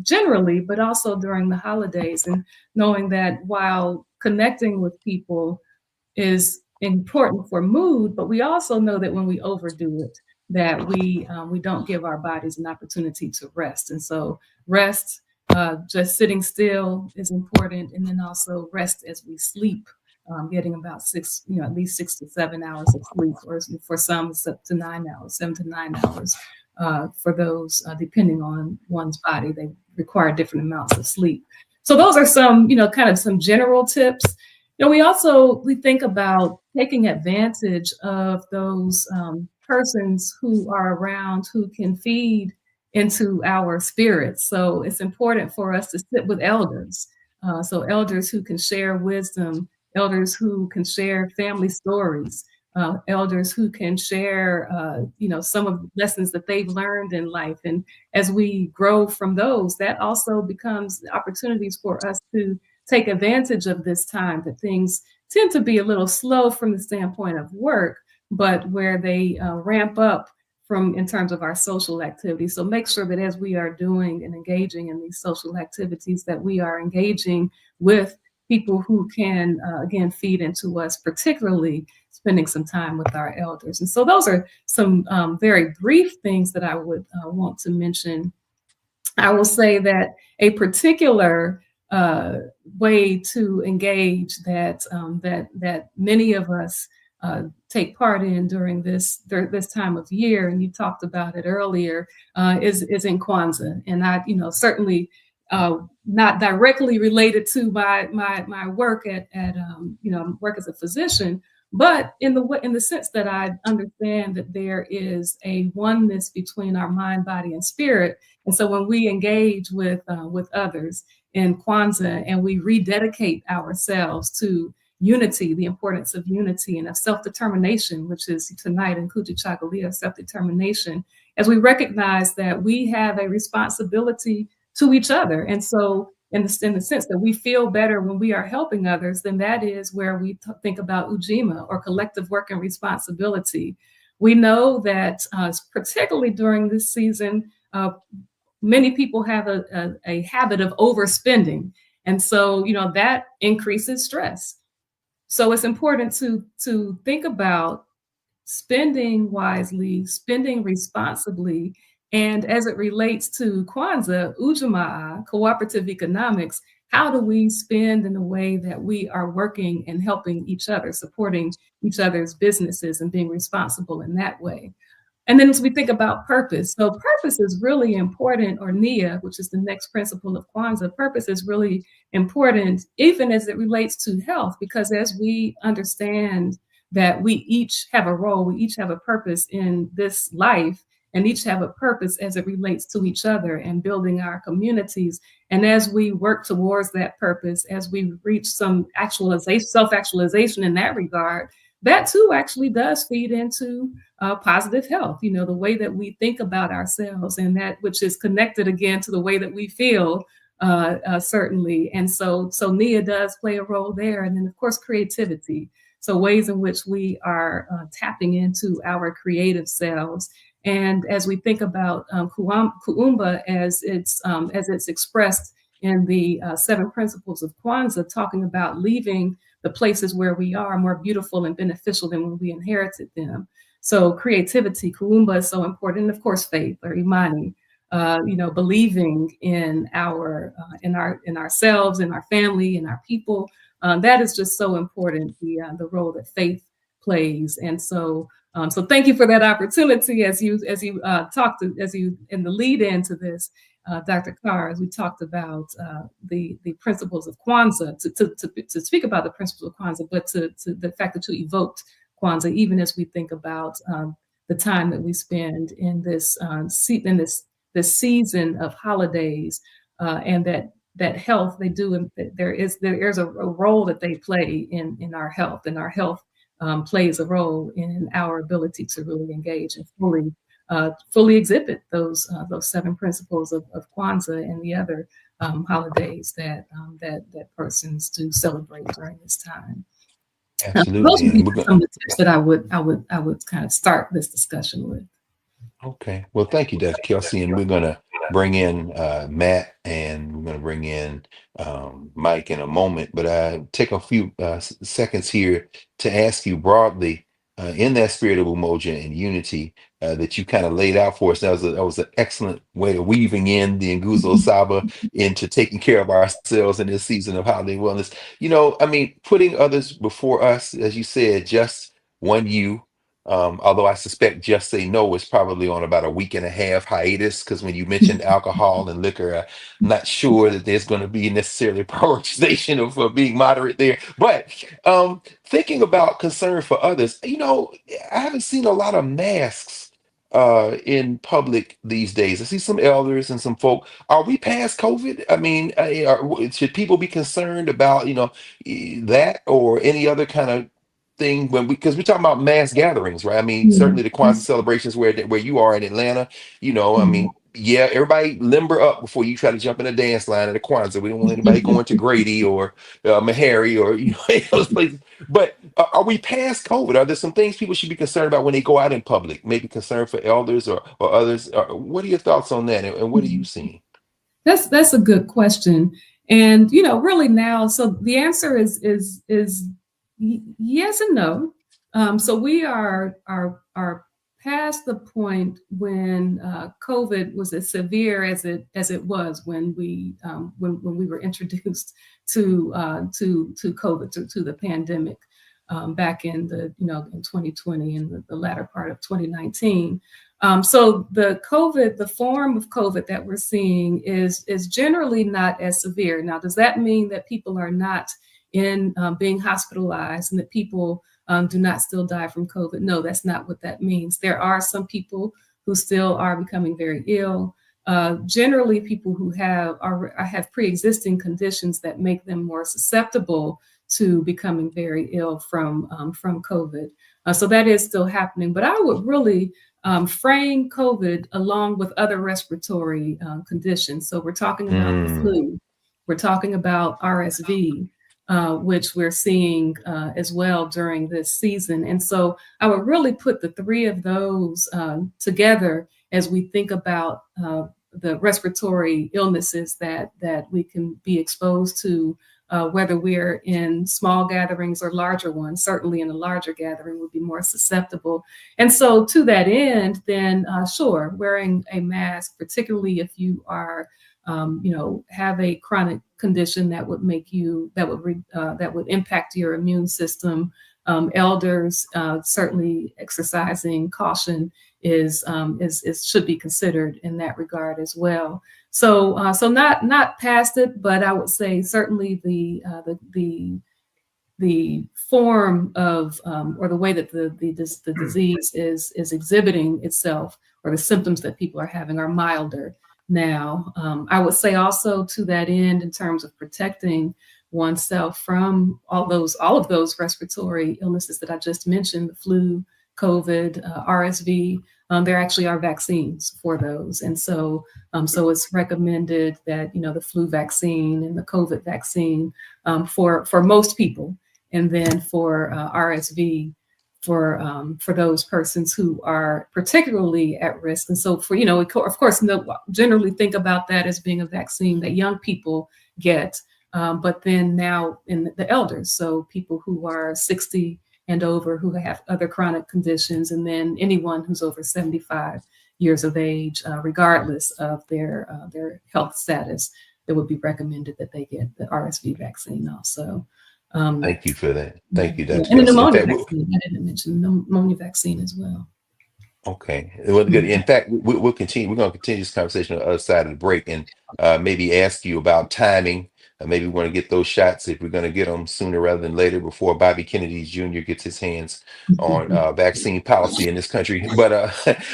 generally, but also during the holidays, and knowing that while connecting with people is important for mood, but we also know that when we overdo it, that we don't give our bodies an opportunity to rest. And so rest, just sitting still is important, and then also rest as we sleep, getting about at least 6 to 7 hours of sleep, or for some it's up to 9 hours, 7 to 9 hours. For those, depending on one's body, they require different amounts of sleep. So those are some, kind of some general tips. We think about taking advantage of those persons who are around who can feed into our spirits. So it's important for us to sit with elders. So elders who can share wisdom, elders who can share family stories, elders who can share, some of the lessons that they've learned in life. And as we grow from those, that also becomes opportunities for us to take advantage of this time, that things tend to be a little slow from the standpoint of work, but where they ramp up in terms of our social activities. So make sure that as we are doing and engaging in these social activities, that we are engaging with people who can, again, feed into us, particularly spending some time with our elders. And so those are some very brief things that I would want to mention. I will say that a particular way to engage that many of us take part in during this time of year, and you talked about it earlier, is in Kwanzaa. And I, certainly not directly related to my work at work as a physician, but in the sense that I understand that there is a oneness between our mind, body, and spirit. And so when we engage with others in Kwanzaa and we rededicate ourselves to unity, the importance of unity and of self-determination, which is tonight in Kujichagulia, self-determination, as we recognize that we have a responsibility to each other. And so in the sense that we feel better when we are helping others, then that is where we think about Ujima, or collective work and responsibility. We know that particularly during this season, many people have a habit of overspending. And so, that increases stress. So it's important to think about spending wisely, spending responsibly. And as it relates to Kwanzaa, Ujamaa, cooperative economics, how do we spend in a way that we are working and helping each other, supporting each other's businesses and being responsible in that way? And then as we think about purpose, so purpose is really important, or Nia, which is the next principle of Kwanzaa, purpose is really important, even as it relates to health, because as we understand that we each have a role, we each have a purpose in this life, and each have a purpose as it relates to each other and building our communities. And as we work towards that purpose, as we reach some self-actualization in that regard, that too actually does feed into positive health, the way that we think about ourselves, and that which is connected again to the way that we feel, certainly. And so Nia does play a role there. And then of course, creativity. So ways in which we are tapping into our creative selves. And as we think about Kuumba as it's expressed in the 7 principles of Kwanzaa, talking about leaving the places where we are more beautiful and beneficial than when we inherited them. So creativity, Kuumba, is so important. And of course, faith, or Imani, believing in ourselves, in our family, in our people. That is just so important, the role that faith plays. And so thank you for that opportunity as you talked in the lead into this, Dr. Carr, as we talked about the principles of Kwanzaa, to speak about the principles of Kwanzaa, but to the fact that you evoked Kwanzaa, even as we think about the time that we spend in this season of holidays, and that health they do, and there's a role that they play in our health, and our health plays a role in our ability to really engage and fully exhibit those 7 principles of Kwanzaa and the other holidays that persons do celebrate during this time. Absolutely. Those would be some of the tips that I would kind of start this discussion with. Okay. Well, thank you, Dr. Kelsey. And we're going to bring in Matt, and we're going to bring in Mike in a moment. But take a few seconds here to ask you broadly, in that spirit of umoja and unity that you kind of laid out for us. That was an excellent way of weaving in the Nguzo Saba into taking care of ourselves in this season of holiday wellness. I mean, putting others before us, as you said, just one you. Although I suspect Just Say No is probably on about a week and a half hiatus, because when you mentioned alcohol and liquor, I'm not sure that there's going to be necessarily prioritization of being moderate there. But thinking about concern for others, I haven't seen a lot of masks in public these days. I see some elders and some folk. Are we past COVID? I mean, should people be concerned about that or any other kind of thing because we're talking about mass gatherings, right? I mean, certainly the Kwanzaa celebrations where you are in Atlanta, I mean, yeah, everybody limber up before you try to jump in a dance line at a Kwanzaa. We don't want anybody going to Grady or Meharry or any of those places. But are we past COVID? Are there some things people should be concerned about when they go out in public? Maybe concern for elders or others. What are your thoughts on that, and what are you seeing? That's a good question, and really now, so the answer is yes and no. So we are past the point when COVID was as severe as it was when we were introduced to COVID, to the pandemic back in in 2020 and the latter part of 2019. So the form of COVID that we're seeing is generally not as severe. Now, does that mean that people are not being hospitalized and that people do not still die from COVID? No, that's not what that means. There are some people who still are becoming very ill. Generally, people who have pre-existing conditions that make them more susceptible to becoming very ill from COVID. So that is still happening. But I would really frame COVID along with other respiratory conditions. So we're talking about the flu. We're talking about RSV. Which we're seeing as well during this season. And so I would really put the three of those together as we think about the respiratory illnesses that we can be exposed to, whether we're in small gatherings or larger ones. Certainly in a larger gathering would be more susceptible. And so to that end, then sure, wearing a mask, particularly if you are have a chronic condition that would impact your immune system. Elders certainly exercising caution is should be considered in that regard as well. So not past it, but I would say certainly the form of or the way that the disease is exhibiting itself, or the symptoms that people are having, are milder now. I would say also to that end, in terms of protecting oneself from all of those respiratory illnesses that I just mentioned, the flu, COVID, RSV, there actually are vaccines for those. And so it's recommended that, the flu vaccine and the COVID vaccine for most people, and then for RSV, for those persons who are particularly at risk. And so of course, generally think about that as being a vaccine that young people get, but then now in the elders, so people who are 60 and over who have other chronic conditions, and then anyone who's over 75 years of age, regardless of their health status, it would be recommended that they get the RSV vaccine also. Thank you for that. Thank you, Dr. And the pneumonia vaccine, I didn't mention the pneumonia vaccine as well. Okay, well, good. In fact, we'll continue. We're going to continue this conversation on the other side of the break, and maybe ask you about timing. Maybe we want to get those shots, if we're going to get them sooner rather than later, before Bobby Kennedy Jr. gets his hands on vaccine policy in this country. But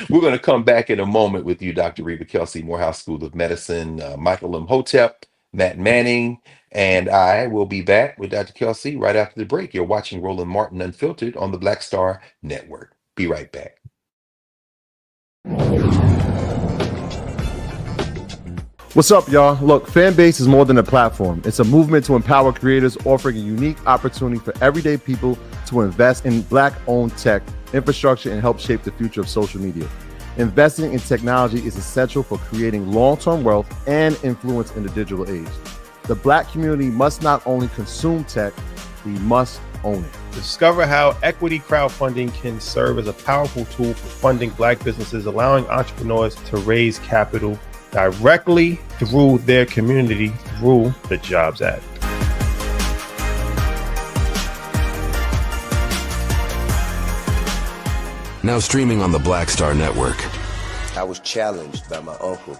we're going to come back in a moment with you, Dr. Reba Kelsey, Morehouse School of Medicine, Michael Imhotep, Matt Manning, and I will be back with Dr. Kelsey right after the break. You're watching Roland Martin Unfiltered on the Black Star Network. Be right back. What's up, y'all? Look, Fanbase is more than a platform. It's a movement to empower creators, offering a unique opportunity for everyday people to invest in Black-owned tech, infrastructure, and help shape the future of social media. Investing in technology is essential for creating long-term wealth and influence in the digital age. The Black community must not only consume tech, we must own it. Discover how equity crowdfunding can serve as a powerful tool for funding Black businesses, allowing entrepreneurs to raise capital directly through their community through the Jobs Act. Now streaming on the Black Star Network. I was challenged by my uncle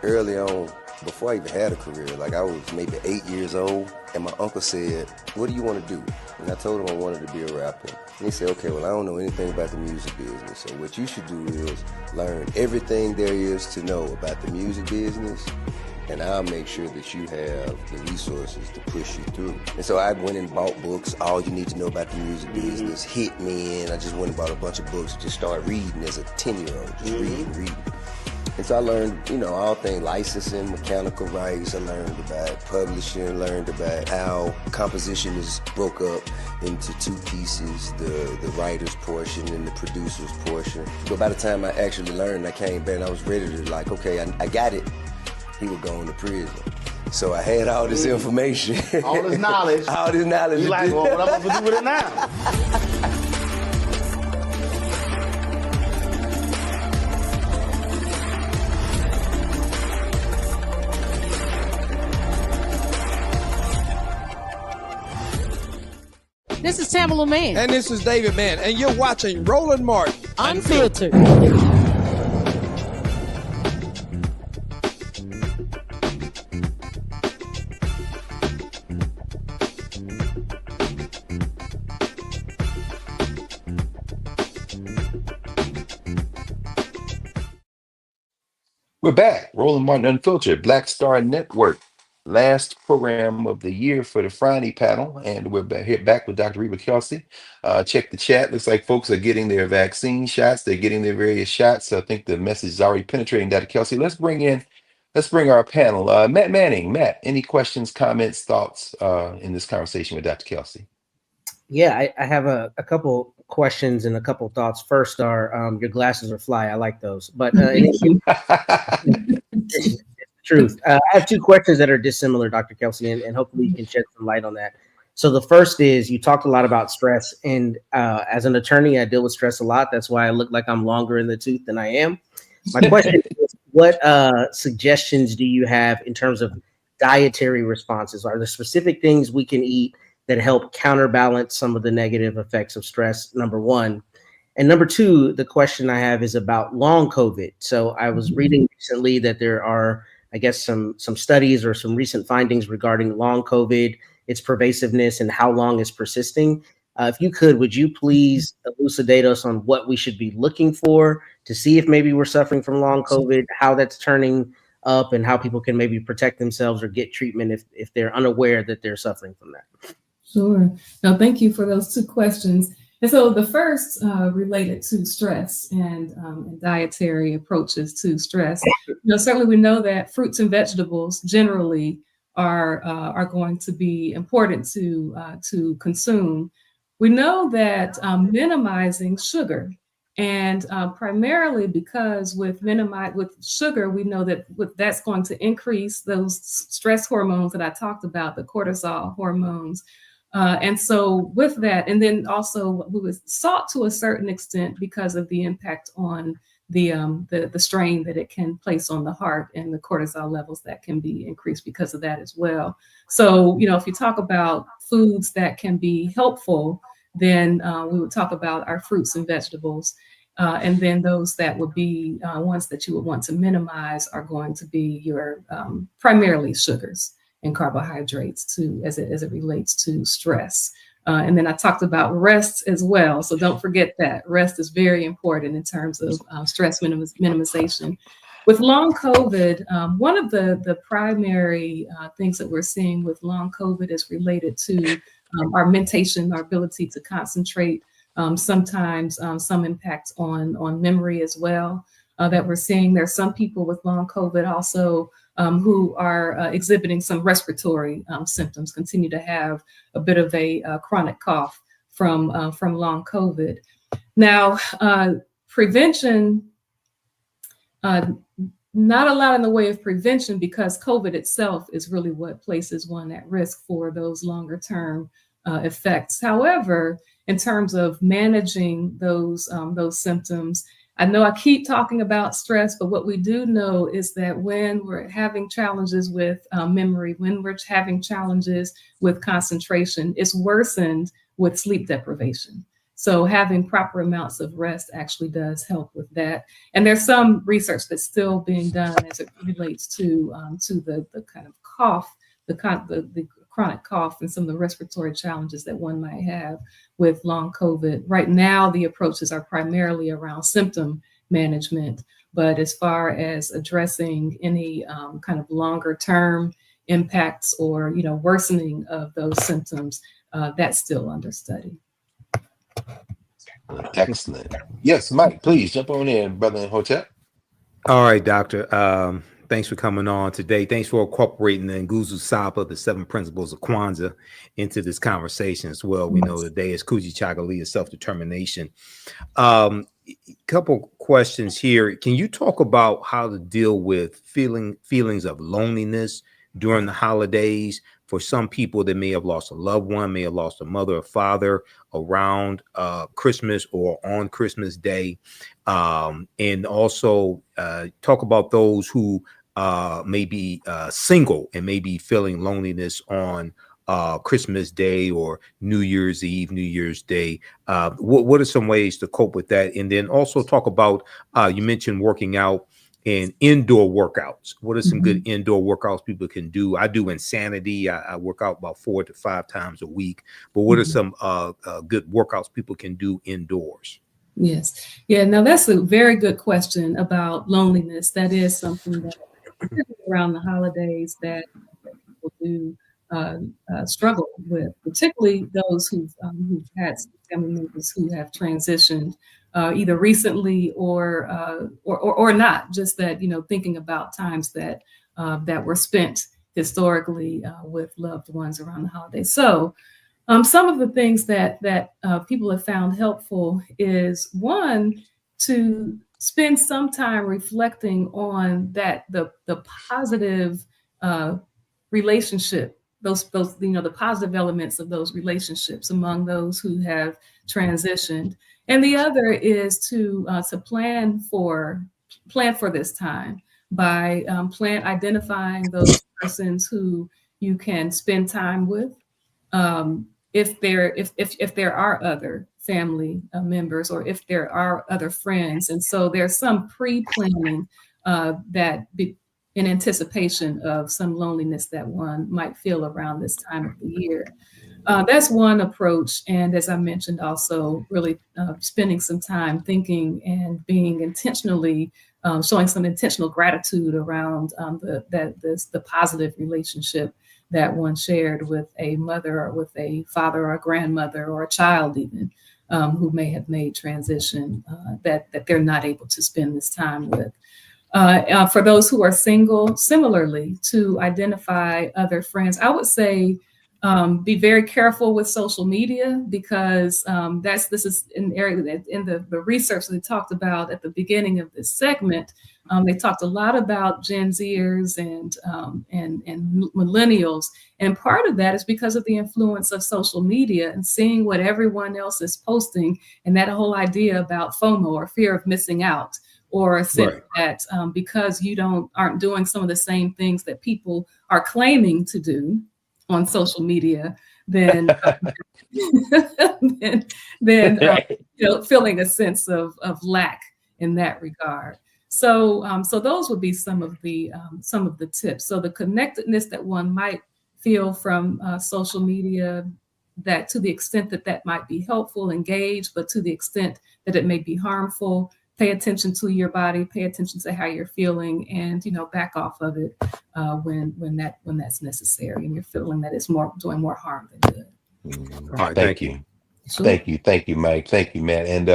early on, before I even had a career. Like, I was maybe 8 years old, and my uncle said, "What do you want to do?" And I told him I wanted to be a rapper. And he said, "Okay, well, I don't know anything about the music business, so what you should do is learn everything there is to know about the music business, and I'll make sure that you have the resources to push you through." And so I went and bought books, All You Need to Know About the Music Business, Hit Me In. I just went and bought a bunch of books, just started reading as a 10-year-old, just reading. And so I learned, all things licensing, mechanical rights. I learned about publishing, learned about how composition is broke up into two pieces, the writer's portion and the producer's portion. But by the time I actually learned, I came back and I was ready to okay, I got it. He would go into prison. So I had all this information. All this knowledge. All this knowledge. You like, well, what am I supposed to do with it now? This is Tamala Mann. And this is David Mann. And you're watching Roland Martin Unfiltered. We're back. Roland Martin Unfiltered, Black Star Network. Last program of the year for the Fani panel. And we're back with Dr. Reba Kelsey. Check the chat. Looks like folks are getting their vaccine shots. They're getting their various shots. So I think the message is already penetrating, Dr. Kelsey. Let's bring our panel. Matt Manning. Matt, any questions, comments, thoughts in this conversation with Dr. Kelsey? Yeah, I have a couple questions and a couple thoughts. First are your glasses are fly. I like those. But truth. I have two questions that are dissimilar, Dr. Kelsey, and hopefully you can shed some light on that. So the first is, you talked a lot about stress, and as an attorney, I deal with stress a lot. That's why I look like I'm longer in the tooth than I am. My question is, what suggestions do you have in terms of dietary responses? Are there specific things we can eat that help counterbalance some of the negative effects of stress, number one? And number two, the question I have is about long COVID. So I was reading recently that there are, I guess, some studies or some recent findings regarding long COVID, its pervasiveness, and how long it's persisting. If you could, would you please elucidate us on what we should be looking for to see if maybe we're suffering from long COVID, how that's turning up, and how people can maybe protect themselves or get treatment if they're unaware that they're suffering from that? Sure. No, thank you for those two questions. And so the first related to stress and dietary approaches to stress. Certainly we know that fruits and vegetables generally are going to be important to consume. We know that minimizing sugar, and primarily because with sugar, we know that that's going to increase those stress hormones that I talked about, the cortisol hormones. And so with that, and then also we was salt to a certain extent because of the impact on the strain that it can place on the heart and the cortisol levels that can be increased because of that as well. So, if you talk about foods that can be helpful, then we would talk about our fruits and vegetables. And then those that would be ones that you would want to minimize are going to be your primarily sugars and carbohydrates as it relates to stress. And then I talked about rest as well. So don't forget that rest is very important in terms of stress minimization. With long COVID, one of the primary things that we're seeing with long COVID is related to our mentation, our ability to concentrate, sometimes some impact on memory as well that we're seeing. There's some people with long COVID also who are exhibiting some respiratory symptoms, continue to have a bit of a chronic cough from long COVID. Now, prevention not a lot in the way of prevention, because COVID itself is really what places one at risk for those longer term effects. However, in terms of managing those symptoms, I know I keep talking about stress, but what we do know is that when we're having challenges with memory, when we're having challenges with concentration, it's worsened with sleep deprivation. So having proper amounts of rest actually does help with that. And there's some research that's still being done as it relates to the kind of cough, the chronic cough, and some of the respiratory challenges that one might have with long COVID. Right now, the approaches are primarily around symptom management, but as far as addressing any kind of longer term impacts or worsening of those symptoms, that's still under study. Excellent. Yes, Mike, please jump on in, brother in Hotep. All right, Doctor. Thanks for coming on today. Thanks for incorporating the Nguzo Saba, the 7 principles of Kwanzaa, into this conversation as well. We know today is Kujichagulia, self-determination. Couple questions here. Can you talk about how to deal with feelings of loneliness during the holidays? For some people that may have lost a loved one, may have lost a mother or father around Christmas or on Christmas Day. And also talk about those who may be single and may be feeling loneliness on Christmas Day or New Year's Eve, New Year's Day. What are some ways to cope with that? And then also talk about, you mentioned working out and indoor workouts. What are some good indoor workouts people can do? I do Insanity. I work out about 4 to 5 times a week. But what are some good workouts people can do indoors? Yes. Yeah. Now that's a very good question about loneliness. That is something that around the holidays that people do struggle with, particularly those who've had family members who have transitioned either recently or not. Just that thinking about times that that were spent historically with loved ones around the holidays. So some of the things that people have found helpful is, one, to spend some time reflecting on the positive relationship, those the positive elements of those relationships among those who have transitioned. And the other is to plan for this time by identifying those persons who you can spend time with. If there are other family members, or if there are other friends. And so there's some pre-planning in anticipation of some loneliness that one might feel around this time of the year. That's one approach. And as I mentioned, also really spending some time thinking and being intentionally showing some intentional gratitude around the positive relationship that one shared with a mother or with a father or a grandmother or a child even who may have made transition that they're not able to spend this time with. For those who are single, similarly, to identify other friends. I would say be very careful with social media, because this is an area that in the research they talked about at the beginning of this segment. They talked a lot about Gen Zers and millennials, and part of that is because of the influence of social media and seeing what everyone else is posting, and that whole idea about FOMO, or fear of missing out, or a sense that because you aren't doing some of the same things that people are claiming to do on social media, then feeling a sense of lack in that regard. So those would be some of the tips. So the connectedness that one might feel from social media, that to the extent that might be helpful, engage, but to the extent that it may be harmful, pay attention to your body, pay attention to how you're feeling, and back off of it when that's necessary, and you're feeling that it's doing more harm than good. All right, thank you. Sure. Thank you, Mike. Thank you, Matt. And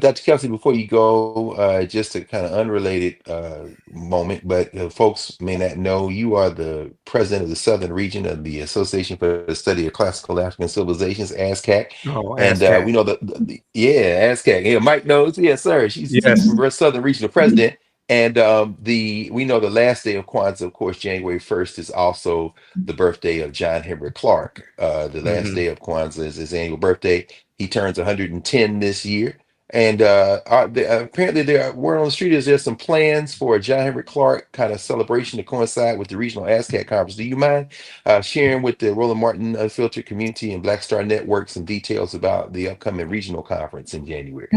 Dr. Kelsey, before you go, just a kind of unrelated moment, but folks may not know, you are the president of the Southern Region of the Association for the Study of Classical African Civilizations, ASCAC. Oh, and ASCAC. We know ASCAC. Yeah, Mike knows. Yes, sir. She's the Southern Regional President. And we know the last day of Kwanzaa, of course, January 1st is also the birthday of John Henry Clark. The last day of Kwanzaa is his annual birthday. He turns 110 this year. And apparently word on the street is there's some plans for a John Henry Clark kind of celebration to coincide with the regional ASCAC conference. Do you mind sharing with the Roland Martin Unfiltered community and Black Star Network some details about the upcoming regional conference in January?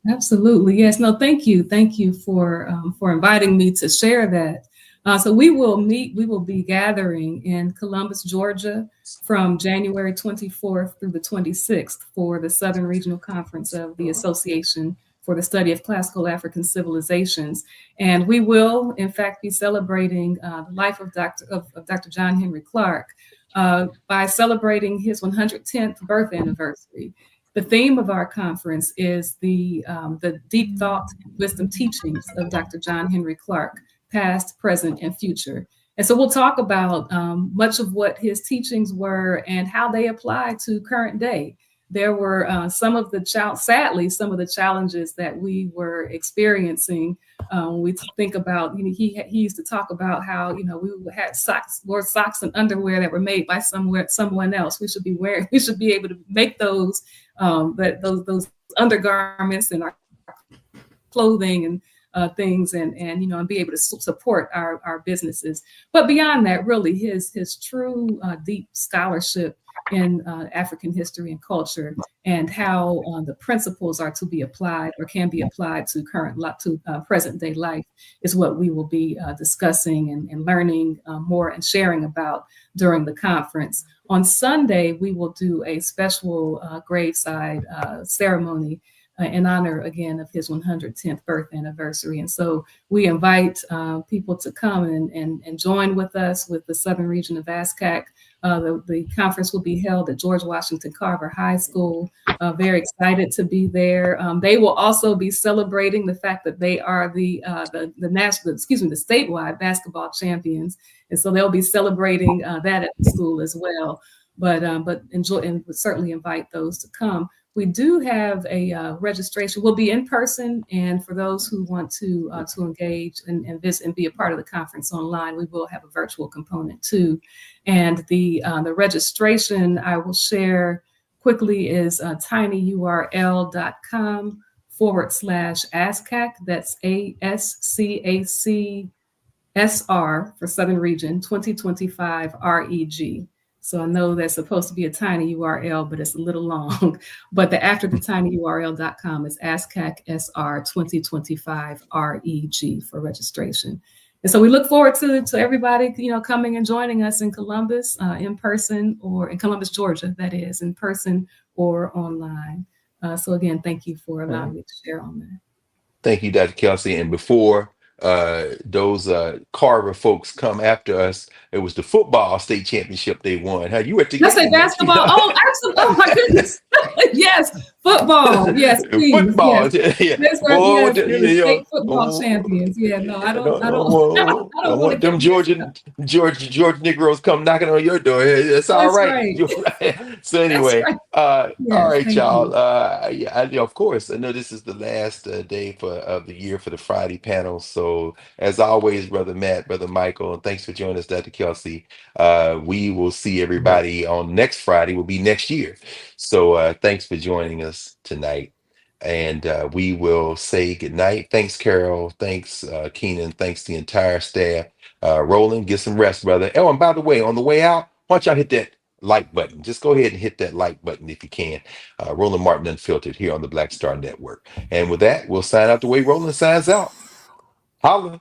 Absolutely. Yes. No, thank you. Thank you for inviting me to share that. So we will be gathering in Columbus, Georgia from January 24th through the 26th for the Southern Regional Conference of the Association for the Study of Classical African Civilizations. And we will, in fact, be celebrating the life of Dr. John Henry Clark by celebrating his 110th birth anniversary. The theme of our conference is the deep thought and wisdom teachings of Dr. John Henry Clark, past, present, and future. And so we'll talk about much of what his teachings were and how they apply to current day. There were sadly, some of the challenges that we were experiencing. We think about, he used to talk about how, we wore socks and underwear that were made by someone else. We should be able to make those undergarments and our clothing and things and be able to support our businesses. But beyond that, really his true deep scholarship in African history and culture, and how the principles are to be applied or can be applied to present day life is what we will be discussing and learning more and sharing about during the conference. On Sunday, we will do a special graveside ceremony in honor, again, of his 110th birth anniversary. And so we invite people to come and join with us with the Southern Region of ASCAC. The conference will be held at George Washington Carver High School. Very excited to be there. They will also be celebrating the fact that they are the statewide basketball champions. And so they'll be celebrating that at the school as well. But enjoy and would certainly invite those to come. We do have a registration. We'll be in person, and for those who want to engage and visit and be a part of the conference online, we will have a virtual component too. And the registration I will share quickly is tinyurl.com/ASCAC. That's ASCACSR for Southern Region 2025 REG. So I know that's supposed to be a tiny URL, but it's a little long. But after the tinyurl.com is ASCAC-SR 2025 REG for registration. And so we look forward to everybody, coming and joining us in Columbus, in person, or in Columbus, Georgia, that is, in person or online. So again, thank you for allowing me to share on that. Thank you, Dr. Kelsey. And before those Carver folks come after us, it was the football state championship they won. How you were together? Let's say basketball. Oh, absolutely. Oh my goodness. Yes, football. Yes, please. Football. Yes. Yeah. That's right. Oh, Yes, they're the state football champions. Yeah, no, I don't want them Georgia Negroes come knocking on your door. It's all right. So anyway, right. All right, y'all. You. Of course, I know this is the last day of the year for the Friday panel. So as always, Brother Matt, Brother Michael, and thanks for joining us, Dr. Kelsey. We will see everybody on next Friday. Will be next year. So thanks for joining us tonight. And we will say goodnight. Thanks, Carol. Thanks, Keenan. Thanks the entire staff. Roland, get some rest, brother. Oh, and by the way, on the way out, why don't y'all hit that like button? Just go ahead and hit that like button if you can. Roland Martin Unfiltered here on the Black Star Network. And with that, we'll sign out the way Roland signs out. Holla.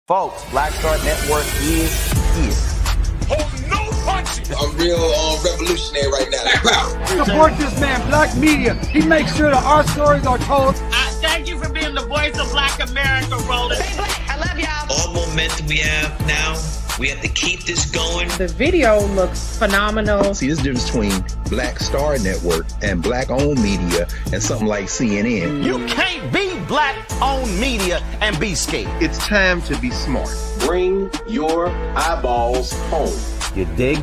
Folks, Black Star Network is here. I'm real revolutionary right now. Support this man, Black Media. He makes sure that our stories are told. Thank you for being the voice of Black America, Roland. Stay black. I love y'all. All momentum we have now, we have to keep this going. The video looks phenomenal. See, there's a difference between Black Star Network and Black-owned media and something like CNN. You can't be Black-owned media and be scared. It's time to be smart. Bring your eyeballs home. You dig?